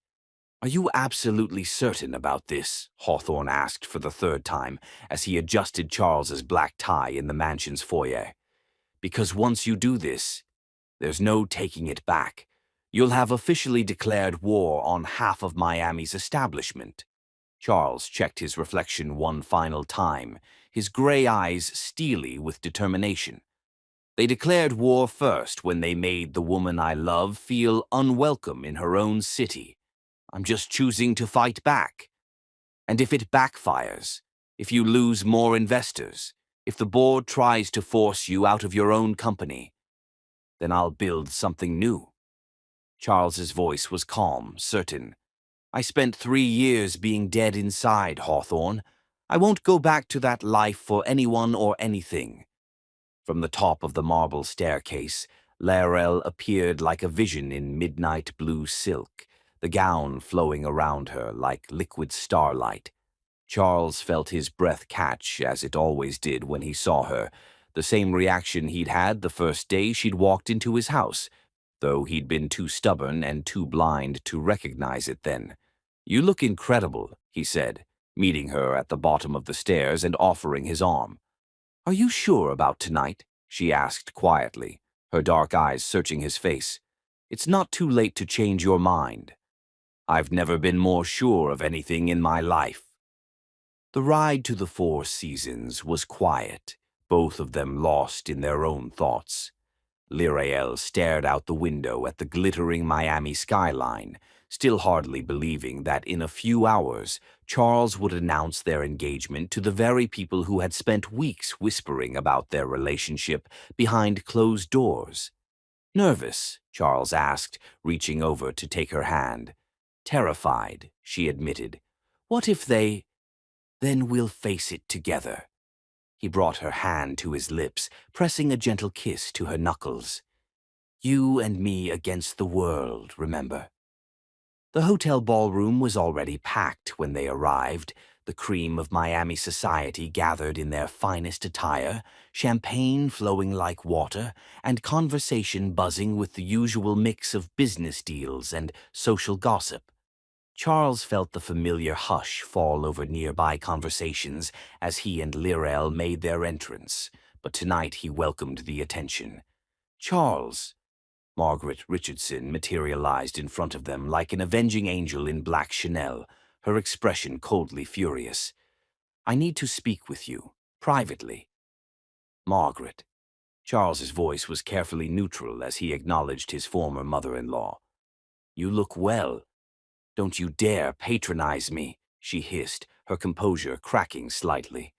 "Are you absolutely certain about this?" Hawthorne asked for the third time as he adjusted Charles's black tie in the mansion's foyer. "Because once you do this, there's no taking it back. You'll have officially declared war on half of Miami's establishment." Charles checked his reflection one final time, his gray eyes steely with determination. "They declared war first when they made the woman I love feel unwelcome in her own city. I'm just choosing to fight back. And if it backfires, if you lose more investors, if the board tries to force you out of your own company, then I'll build something new." Charles's voice was calm, certain. "I spent 3 years being dead inside, Hawthorne. I won't go back to that life for anyone or anything." From the top of the marble staircase, Lirael appeared like a vision in midnight blue silk, the gown flowing around her like liquid starlight. Charles felt his breath catch, as it always did when he saw her, the same reaction he'd had the first day she'd walked into his house, though he'd been too stubborn and too blind to recognize it then. "You look incredible," he said, meeting her at the bottom of the stairs and offering his arm. "Are you sure about tonight?" she asked quietly, her dark eyes searching his face. "It's not too late to change your mind." "I've never been more sure of anything in my life." The ride to the Four Seasons was quiet, both of them lost in their own thoughts. Lirael stared out the window at the glittering Miami skyline, still hardly believing that in a few hours Charles would announce their engagement to the very people who had spent weeks whispering about their relationship behind closed doors. "Nervous?" Charles asked, reaching over to take her hand. "Terrified," she admitted. "What if they—" "Then we'll face it together." He brought her hand to his lips, pressing a gentle kiss to her knuckles. "You and me against the world, remember?" The hotel ballroom was already packed when they arrived, the cream of Miami society gathered in their finest attire, champagne flowing like water, and conversation buzzing with the usual mix of business deals and social gossip. Charles felt the familiar hush fall over nearby conversations as he and Lirael made their entrance, but tonight he welcomed the attention. "Charles!" Margaret Richardson materialized in front of them like an avenging angel in black Chanel, her expression coldly furious. "I need to speak with you, privately." "Margaret." Charles's voice was carefully neutral as he acknowledged his former mother-in-law. "You look well. Don't you dare patronize me," she hissed, her composure cracking slightly.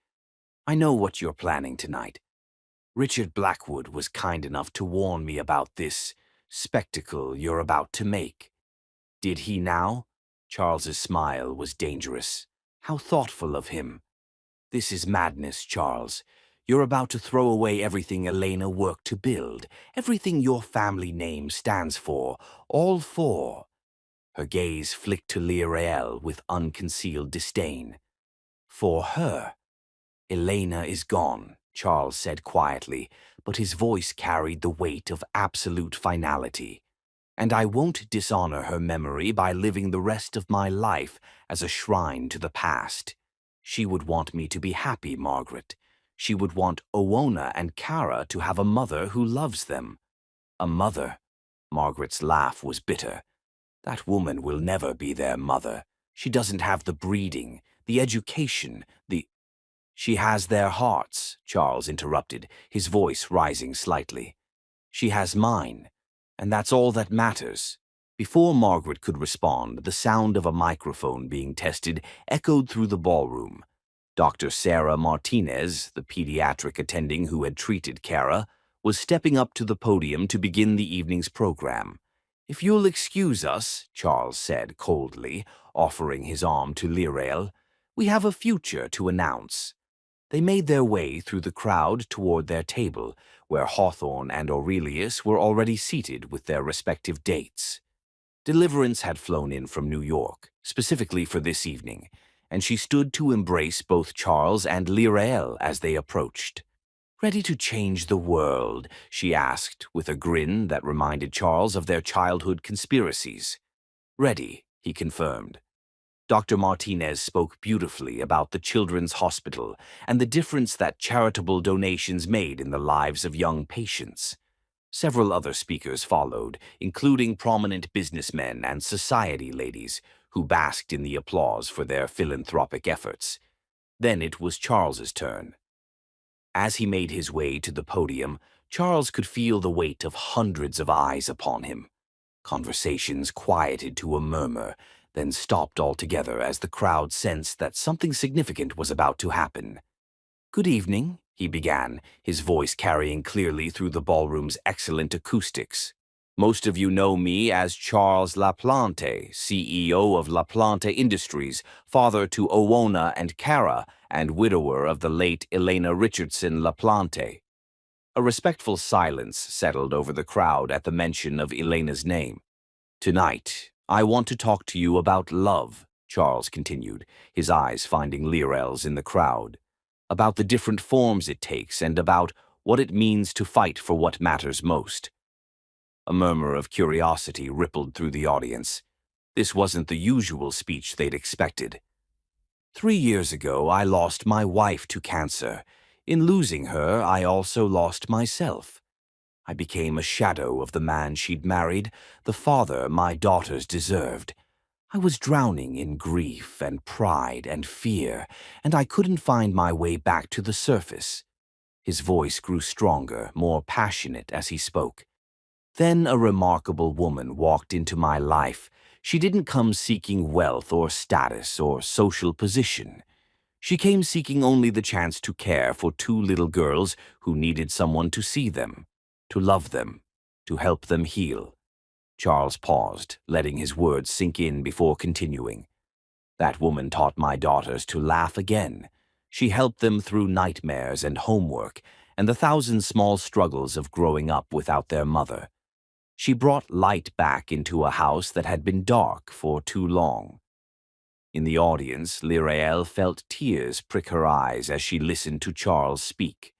"I know what you're planning tonight. Richard Blackwood was kind enough to warn me about this spectacle you're about to make." "Did he now?" Charles's smile was dangerous. "How thoughtful of him." "This is madness, Charles. You're about to throw away everything Elena worked to build, everything your family name stands for, all for—" Her gaze flicked to Lirael with unconcealed disdain. "For her." "Elena is gone," Charles said quietly, but his voice carried the weight of absolute finality. "And I won't dishonor her memory by living the rest of my life as a shrine to the past. She would want me to be happy, Margaret. She would want Owona and Kara to have a mother who loves them." A mother? Margaret's laugh was bitter. That woman will never be their mother. She doesn't have the breeding, the education, the— She has their hearts, Charles interrupted, his voice rising slightly. She has mine, and that's all that matters. Before Margaret could respond, the sound of a microphone being tested echoed through the ballroom. Dr. Sarah Martinez, the pediatric attending who had treated Kara, was stepping up to the podium to begin the evening's program. "If you'll excuse us," Charles said coldly, offering his arm to Lirael, "we have a future to announce." They made their way through the crowd toward their table, where Hawthorne and Aurelius were already seated with their respective dates. Deliverance had flown in from New York, specifically for this evening, and she stood to embrace both Charles and Lirael as they approached. "Ready to change the world?" she asked, with a grin that reminded Charles of their childhood conspiracies. "Ready," he confirmed. Dr. Martinez spoke beautifully about the Children's Hospital and the difference that charitable donations made in the lives of young patients. Several other speakers followed, including prominent businessmen and society ladies who basked in the applause for their philanthropic efforts. Then it was Charles's turn. As he made his way to the podium, Charles could feel the weight of hundreds of eyes upon him. Conversations quieted to a murmur, then stopped altogether as the crowd sensed that something significant was about to happen. "Good evening," he began, his voice carrying clearly through the ballroom's excellent acoustics. "Most of you know me as Charles LaPlante, CEO of LaPlante Industries, father to Owona and Kara, and widower of the late Elena Richardson LaPlante." A respectful silence settled over the crowd at the mention of Elena's name. "Tonight, I want to talk to you about love," Charles continued, his eyes finding Lirael's in the crowd. "About the different forms it takes and about what it means to fight for what matters most." A murmur of curiosity rippled through the audience. This wasn't the usual speech they'd expected. "3 years ago, I lost my wife to cancer. In losing her, I also lost myself. I became a shadow of the man she'd married, the father my daughters deserved. I was drowning in grief and pride and fear, and I couldn't find my way back to the surface." His voice grew stronger, more passionate as he spoke. "Then a remarkable woman walked into my life. She didn't come seeking wealth or status or social position. She came seeking only the chance to care for 2 little girls who needed someone to see them, to love them, to help them heal." Charles paused, letting his words sink in before continuing. "That woman taught my daughters to laugh again. She helped them through nightmares and homework and the 1,000 small struggles of growing up without their mother. She brought light back into a house that had been dark for too long." In the audience, Lirael felt tears prick her eyes as she listened to Charles speak.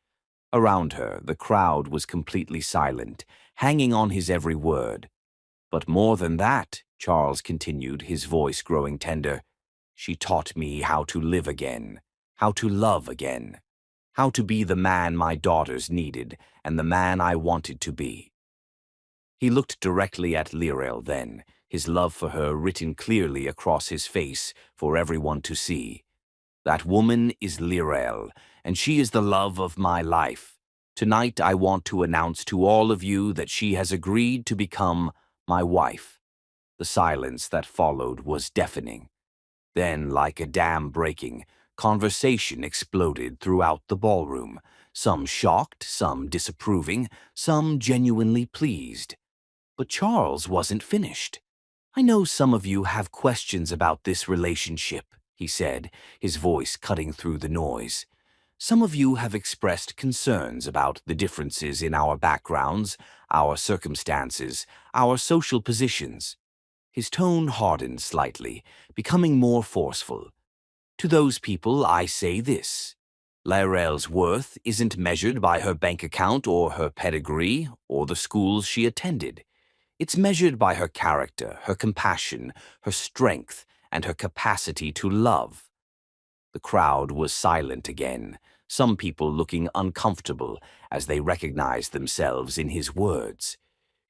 Around her, the crowd was completely silent, hanging on his every word. "But more than that," Charles continued, his voice growing tender, "she taught me how to live again, how to love again, how to be the man my daughters needed and the man I wanted to be." He looked directly at Lirael then, his love for her written clearly across his face for everyone to see. "That woman is Lirael, and she is the love of my life. Tonight I want to announce to all of you that she has agreed to become my wife." The silence that followed was deafening. Then, like a dam breaking, conversation exploded throughout the ballroom, some shocked, some disapproving, some genuinely pleased. But Charles wasn't finished. "I know some of you have questions about this relationship," he said, his voice cutting through the noise. "Some of you have expressed concerns about the differences in our backgrounds, our circumstances, our social positions." His tone hardened slightly, becoming more forceful. "To those people, I say this. Lirael's worth isn't measured by her bank account or her pedigree or the schools she attended. It's measured by her character, her compassion, her strength, and her capacity to love." The crowd was silent again, some people looking uncomfortable as they recognized themselves in his words.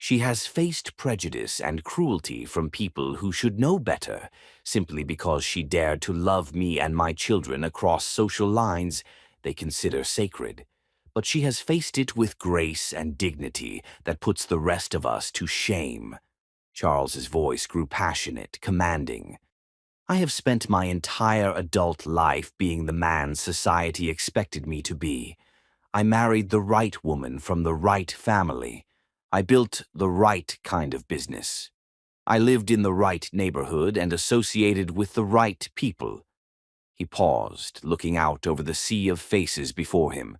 She has faced prejudice and cruelty from people who should know better, simply because she dared to love me and my children across social lines they consider sacred. But she has faced it with grace and dignity that puts the rest of us to shame. Charles's voice grew passionate, commanding. I have spent my entire adult life being the man society expected me to be. I married the right woman from the right family. I built the right kind of business. I lived in the right neighborhood and associated with the right people. He paused, looking out over the sea of faces before him.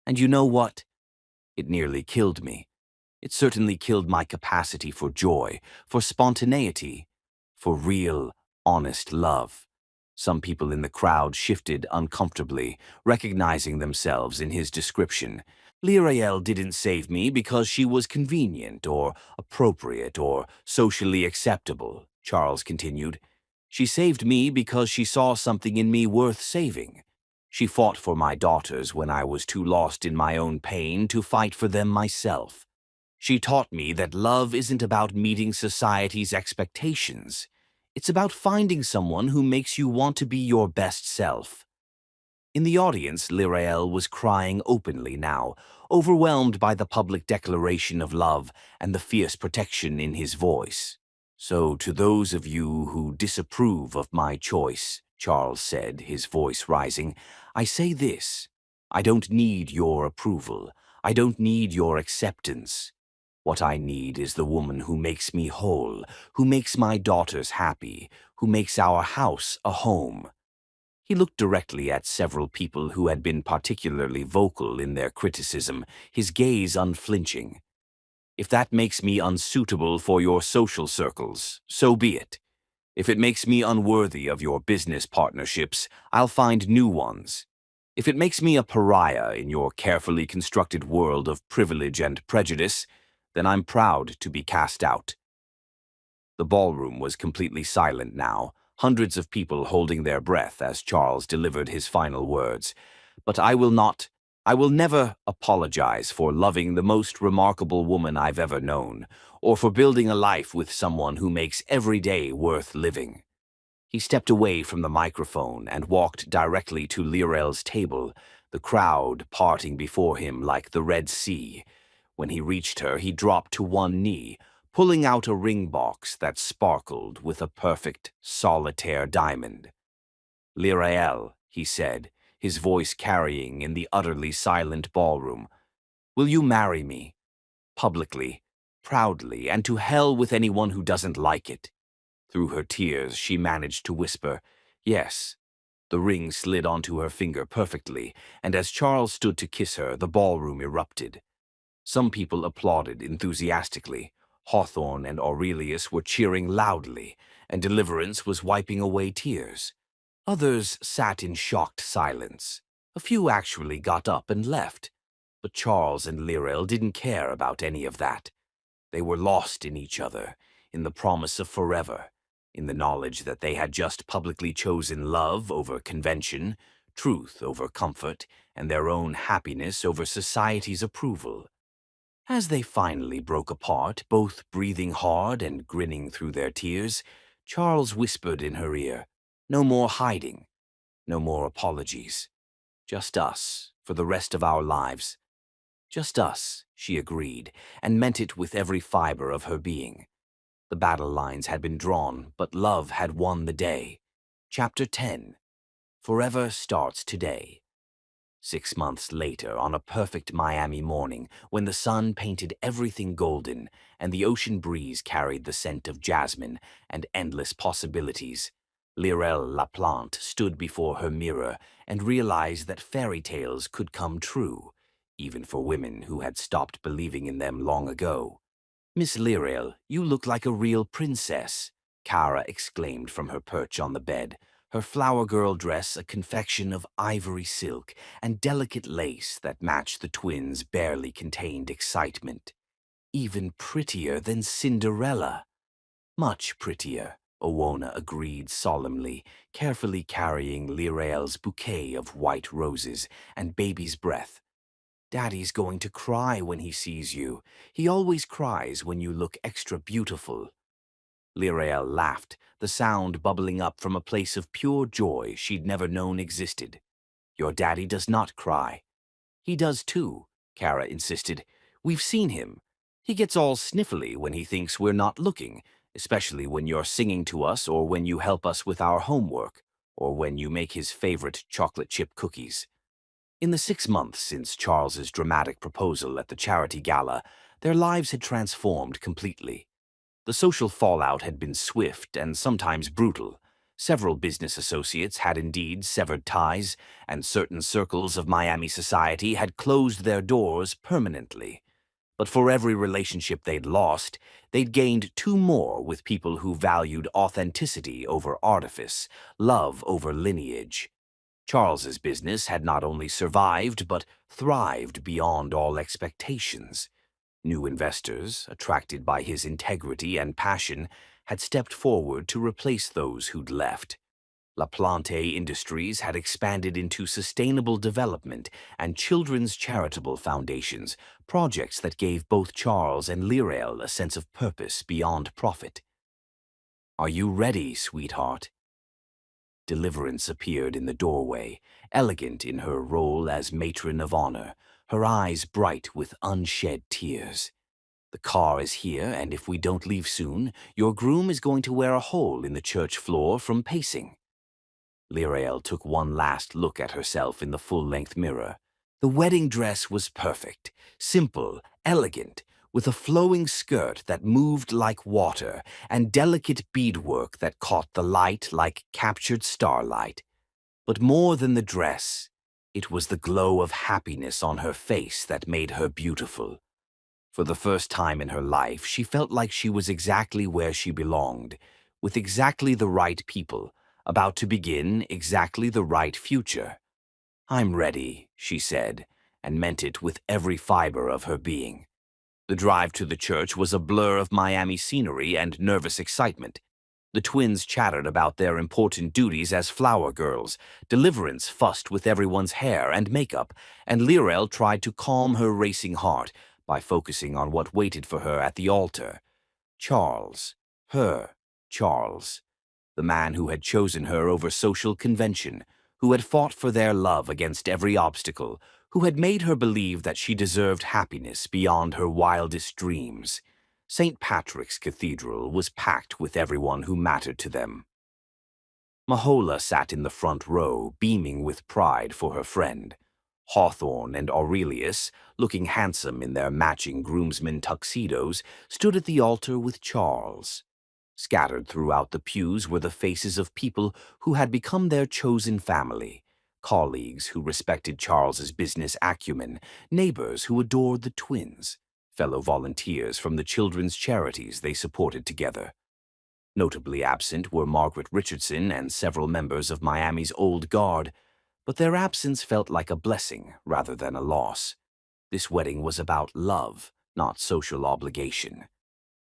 And you know what? It nearly killed me. It certainly killed my capacity for joy, for spontaneity, for real, honest love. Some people in the crowd shifted uncomfortably, recognizing themselves in his description. Lirael didn't save me because she was convenient or appropriate or socially acceptable, Charles continued. She saved me because she saw something in me worth saving. She fought for my daughters when I was too lost in my own pain to fight for them myself. She taught me that love isn't about meeting society's expectations. It's about finding someone who makes you want to be your best self. In the audience, Lirael was crying openly now, overwhelmed by the public declaration of love and the fierce protection in his voice. So to those of you who disapprove of my choice, Charles said, his voice rising, I say this. I don't need your approval. I don't need your acceptance. What I need is the woman who makes me whole, who makes my daughters happy, who makes our house a home. He looked directly at several people who had been particularly vocal in their criticism, his gaze unflinching. If that makes me unsuitable for your social circles, so be it. If it makes me unworthy of your business partnerships, I'll find new ones. If it makes me a pariah in your carefully constructed world of privilege and prejudice, then I'm proud to be cast out. The ballroom was completely silent now, hundreds of people holding their breath as Charles delivered his final words. But I will never apologize for loving the most remarkable woman I've ever known, or for building a life with someone who makes every day worth living. He stepped away from the microphone and walked directly to Lirael's table, the crowd parting before him like the Red Sea. When he reached her, he dropped to one knee, pulling out a ring box that sparkled with a perfect solitaire diamond. Lirael, he said, his voice carrying in the utterly silent ballroom, will you marry me? Publicly, proudly, and to hell with anyone who doesn't like it. Through her tears, she managed to whisper, yes. The ring slid onto her finger perfectly, and as Charles stood to kiss her, the ballroom erupted. Some people applauded enthusiastically. Hawthorne and Aurelius were cheering loudly, and Deliverance was wiping away tears. Others sat in shocked silence. A few actually got up and left. But Charles and Lirael didn't care about any of that. They were lost in each other, in the promise of forever, in the knowledge that they had just publicly chosen love over convention, truth over comfort, and their own happiness over society's approval. As they finally broke apart, both breathing hard and grinning through their tears, Charles whispered in her ear, no more hiding, no more apologies. Just us, for the rest of our lives. Just us, she agreed, and meant it with every fiber of her being. The battle lines had been drawn, but love had won the day. Chapter 10. Forever starts today. 6 months later, on a perfect Miami morning, when the sun painted everything golden and the ocean breeze carried the scent of jasmine and endless possibilities, Lirael Laplante stood before her mirror and realized that fairy tales could come true, even for women who had stopped believing in them long ago. Miss Lirael, you look like a real princess, Kara exclaimed from her perch on the bed, her flower girl dress a confection of ivory silk and delicate lace that matched the twins' barely contained excitement. Even prettier than Cinderella. Much prettier, Owona agreed solemnly, carefully carrying Lirael's bouquet of white roses and baby's breath. Daddy's going to cry when he sees you. He always cries when you look extra beautiful." Lirael laughed, the sound bubbling up from a place of pure joy she'd never known existed. "Your daddy does not cry." "He does too," Kara insisted. "We've seen him. He gets all sniffly when he thinks we're not looking, especially when you're singing to us or when you help us with our homework, or when you make his favorite chocolate chip cookies." In the 6 months since Charles's dramatic proposal at the charity gala, their lives had transformed completely. The social fallout had been swift and sometimes brutal. Several business associates had indeed severed ties, and certain circles of Miami society had closed their doors permanently. But for every relationship they'd lost, they'd gained two more with people who valued authenticity over artifice, love over lineage. Charles's business had not only survived but thrived beyond all expectations. New investors, attracted by his integrity and passion, had stepped forward to replace those who'd left. La Plante Industries had expanded into sustainable development and children's charitable foundations, projects that gave both Charles and Lirael a sense of purpose beyond profit. "Are you ready, sweetheart?" Deliverance appeared in the doorway, elegant in her role as matron of honor, her eyes bright with unshed tears. "The car is here, and if we don't leave soon, your groom is going to wear a hole in the church floor from pacing." Lirael took one last look at herself in the full-length mirror. The wedding dress was perfect, simple, elegant, with a flowing skirt that moved like water and delicate beadwork that caught the light like captured starlight. But more than the dress, it was the glow of happiness on her face that made her beautiful. For the first time in her life, she felt like she was exactly where she belonged, with exactly the right people, about to begin exactly the right future. "I'm ready," she said, and meant it with every fiber of her being. The drive to the church was a blur of Miami scenery and nervous excitement. The twins chattered about their important duties as flower girls. Deliverance fussed with everyone's hair and makeup, and Lirael tried to calm her racing heart by focusing on what waited for her at the altar. Charles. Her Charles. The man who had chosen her over social convention, who had fought for their love against every obstacle, who had made her believe that she deserved happiness beyond her wildest dreams. St. Patrick's Cathedral was packed with everyone who mattered to them. Mahola sat in the front row, beaming with pride for her friend. Hawthorne and Aurelius, looking handsome in their matching groomsmen tuxedos, stood at the altar with Charles. Scattered throughout the pews were the faces of people who had become their chosen family, colleagues who respected Charles's business acumen, neighbors who adored the twins, fellow volunteers from the children's charities they supported together. Notably absent were Margaret Richardson and several members of Miami's old guard, but their absence felt like a blessing rather than a loss. This wedding was about love, not social obligation.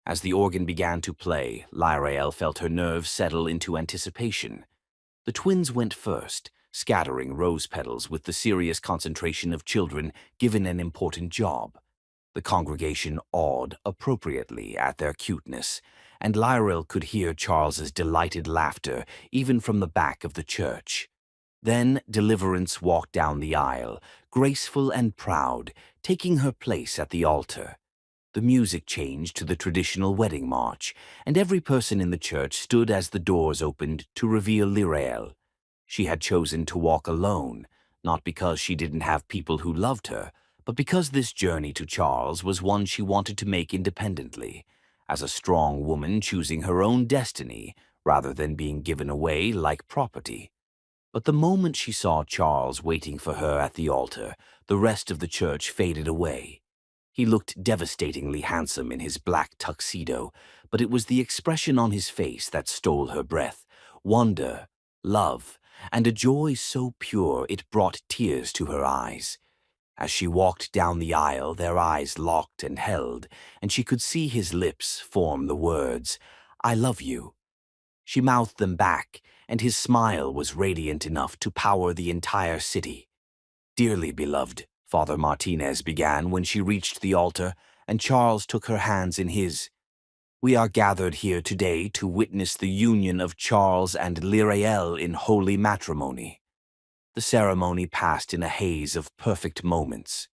As the organ began to play, Lirael felt her nerves settle into anticipation. The twins went first, scattering rose petals with the serious concentration of children given an important job. The congregation awed appropriately at their cuteness, and Lirael could hear Charles's delighted laughter even from the back of the church. Then Deliverance walked down the aisle, graceful and proud, taking her place at the altar. The music changed to the traditional wedding march, and every person in the church stood as the doors opened to reveal Lirael. She had chosen to walk alone, not because she didn't have people who loved her, but because this journey to Charles was one she wanted to make independently, as a strong woman choosing her own destiny rather than being given away like property. But the moment she saw Charles waiting for her at the altar, the rest of the church faded away. He looked devastatingly handsome in his black tuxedo, but it was the expression on his face that stole her breath, wonder, love, and a joy so pure it brought tears to her eyes. As she walked down the aisle, their eyes locked and held, and she could see his lips form the words, "I love you." She mouthed them back, and his smile was radiant enough to power the entire city. "Dearly beloved," Father Martinez began when she reached the altar, and Charles took her hands in his. "We are gathered here today to witness the union of Charles and Lyrael in holy matrimony." The ceremony passed in a haze of perfect moments.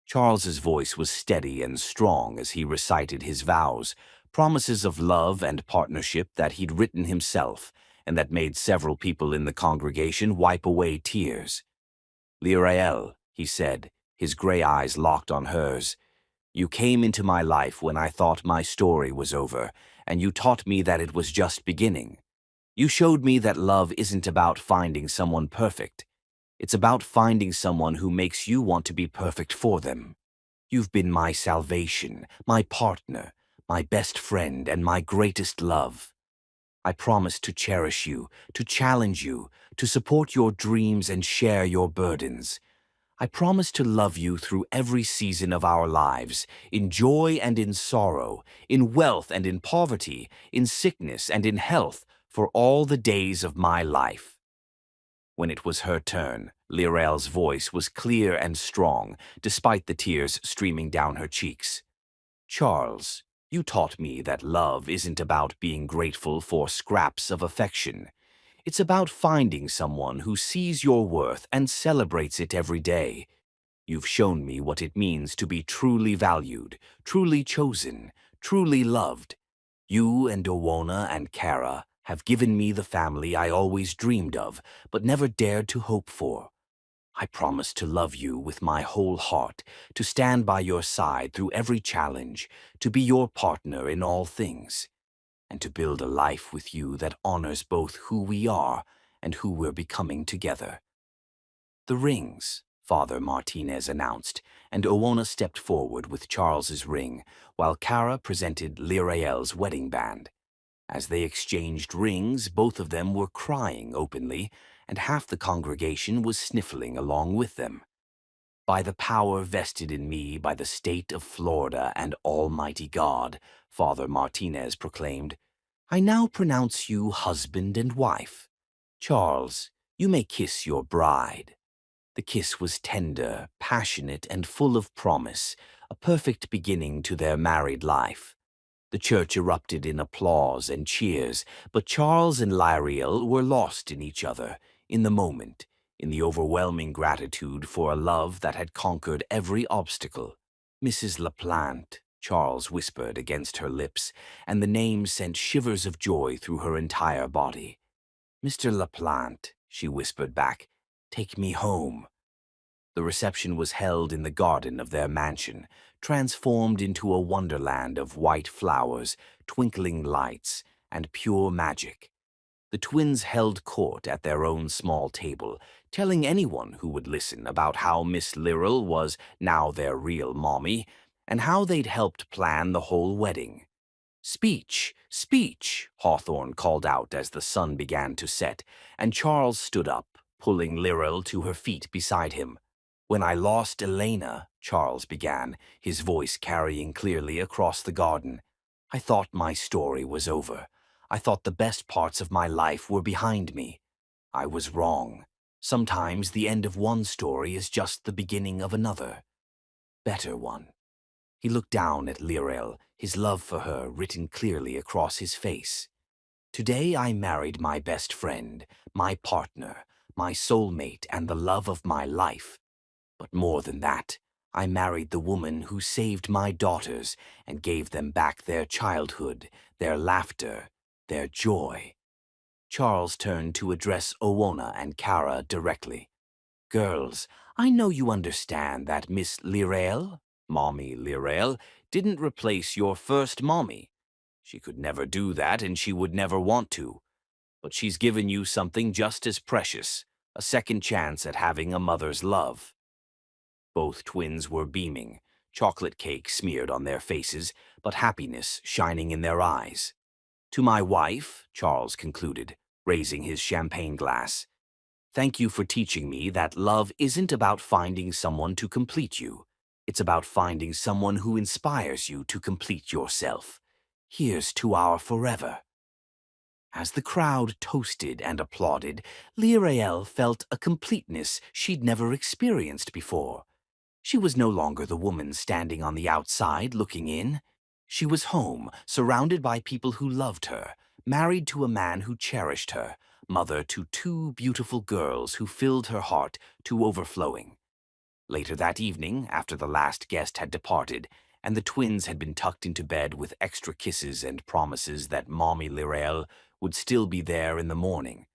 Charles's voice was steady and strong as he recited his vows, promises of love and partnership that he'd written himself, and that made several people in the congregation wipe away tears. "Lyrael," he said, his gray eyes locked on hers, "you came into my life when I thought my story was over, and you taught me that it was just beginning. You showed me that love isn't about finding someone perfect. It's about finding someone who makes you want to be perfect for them. You've been my salvation, my partner, my best friend, and my greatest love. I promise to cherish you, to challenge you, to support your dreams and share your burdens. I promise to love you through every season of our lives, in joy and in sorrow, in wealth and in poverty, in sickness and in health, for all the days of my life." When it was her turn, Lyrael's voice was clear and strong, despite the tears streaming down her cheeks. "Charles, you taught me that love isn't about being grateful for scraps of affection. It's about finding someone who sees your worth and celebrates it every day. You've shown me what it means to be truly valued, truly chosen, truly loved. You and Owona and Kara have given me the family I always dreamed of, but never dared to hope for. I promise to love you with my whole heart, to stand by your side through every challenge, to be your partner in all things, and to build a life with you that honors both who we are and who we're becoming together." "The rings," Father Martinez announced, and Owona stepped forward with Charles's ring, while Kara presented Lyrael's wedding band. As they exchanged rings, both of them were crying openly, and half the congregation was sniffling along with them. "By the power vested in me by the state of Florida and Almighty God," Father Martinez proclaimed, "I now pronounce you husband and wife. Charles, you may kiss your bride." The kiss was tender, passionate, and full of promise, a perfect beginning to their married life. The church erupted in applause and cheers, but Charles and Lyrael were lost in each other, in the moment, in the overwhelming gratitude for a love that had conquered every obstacle. "Mrs. LaPlante," Charles whispered against her lips, and the name sent shivers of joy through her entire body. "Mr. LaPlante," she whispered back, "take me home." The reception was held in the garden of their mansion, transformed into a wonderland of white flowers, twinkling lights, and pure magic. The twins held court at their own small table, telling anyone who would listen about how Miss Lyral was now their real mommy, and how they'd helped plan the whole wedding. "Speech! Speech!" Hawthorne called out as the sun began to set, and Charles stood up, pulling Lyral to her feet beside him. "When I lost Elena," Charles began, his voice carrying clearly across the garden, "I thought my story was over. I thought the best parts of my life were behind me. I was wrong. Sometimes the end of one story is just the beginning of another. Better one." He looked down at Lyrael, his love for her written clearly across his face. "Today I married my best friend, my partner, my soulmate, and the love of my life. But more than that, I married the woman who saved my daughters and gave them back their childhood, their laughter, their joy." Charles turned to address Owona and Kara directly. "Girls, I know you understand that Miss Lyrael, Mommy Lyrael, didn't replace your first mommy. She could never do that, and she would never want to. But she's given you something just as precious, a second chance at having a mother's love." Both twins were beaming, chocolate cake smeared on their faces, but happiness shining in their eyes. "To my wife," Charles concluded, raising his champagne glass, "thank you for teaching me that love isn't about finding someone to complete you. It's about finding someone who inspires you to complete yourself. Here's to our forever." As the crowd toasted and applauded, Lyrael felt a completeness she'd never experienced before. She was no longer the woman standing on the outside looking in. She was home, surrounded by people who loved her, married to a man who cherished her, mother to two beautiful girls who filled her heart to overflowing. Later that evening, after the last guest had departed, and the twins had been tucked into bed with extra kisses and promises that Mommy Lirael would still be there in the morning,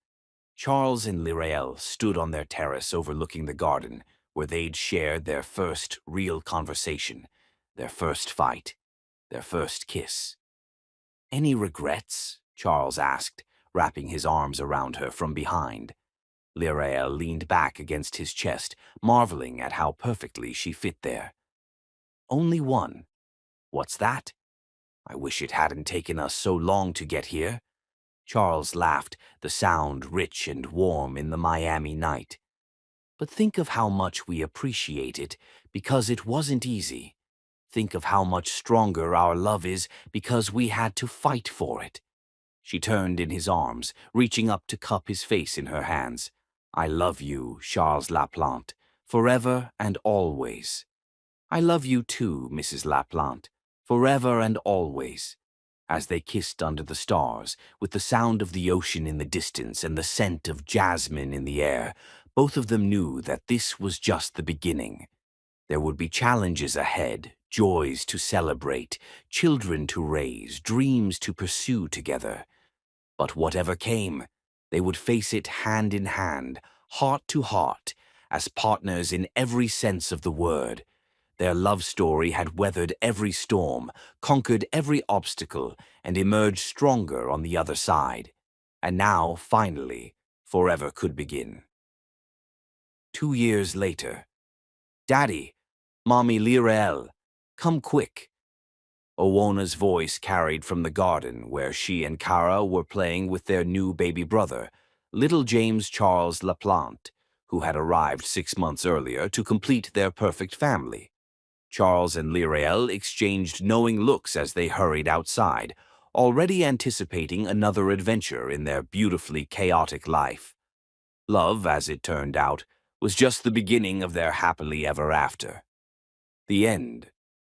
Charles and Lirael stood on their terrace overlooking the garden, where they'd shared their first real conversation, their first fight, their first kiss. "Any regrets?" Charles asked, wrapping his arms around her from behind. Lirael leaned back against his chest, marveling at how perfectly she fit there. "Only one." "What's that?" "I wish it hadn't taken us so long to get here." Charles laughed, the sound rich and warm in the Miami night. "But think of how much we appreciate it, because it wasn't easy. Think of how much stronger our love is because we had to fight for it." She turned in his arms, reaching up to cup his face in her hands. "I love you, Charles Laplante, forever and always." "I love you too, Mrs. Laplante, forever and always." As they kissed under the stars, with the sound of the ocean in the distance and the scent of jasmine in the air, both of them knew that this was just the beginning. There would be challenges ahead, joys to celebrate, children to raise, dreams to pursue together. But whatever came, they would face it hand in hand, heart to heart, as partners in every sense of the word. Their love story had weathered every storm, conquered every obstacle, and emerged stronger on the other side. And now, finally, forever could begin. 2 years later. "Daddy, Mommy Lirael, come quick." Owona's voice carried from the garden where she and Cara were playing with their new baby brother, little James Charles Laplante, who had arrived 6 months earlier to complete their perfect family. Charles and Lirael exchanged knowing looks as they hurried outside, already anticipating another adventure in their beautifully chaotic life. Love, as it turned out, was just the beginning of their happily ever after. The end.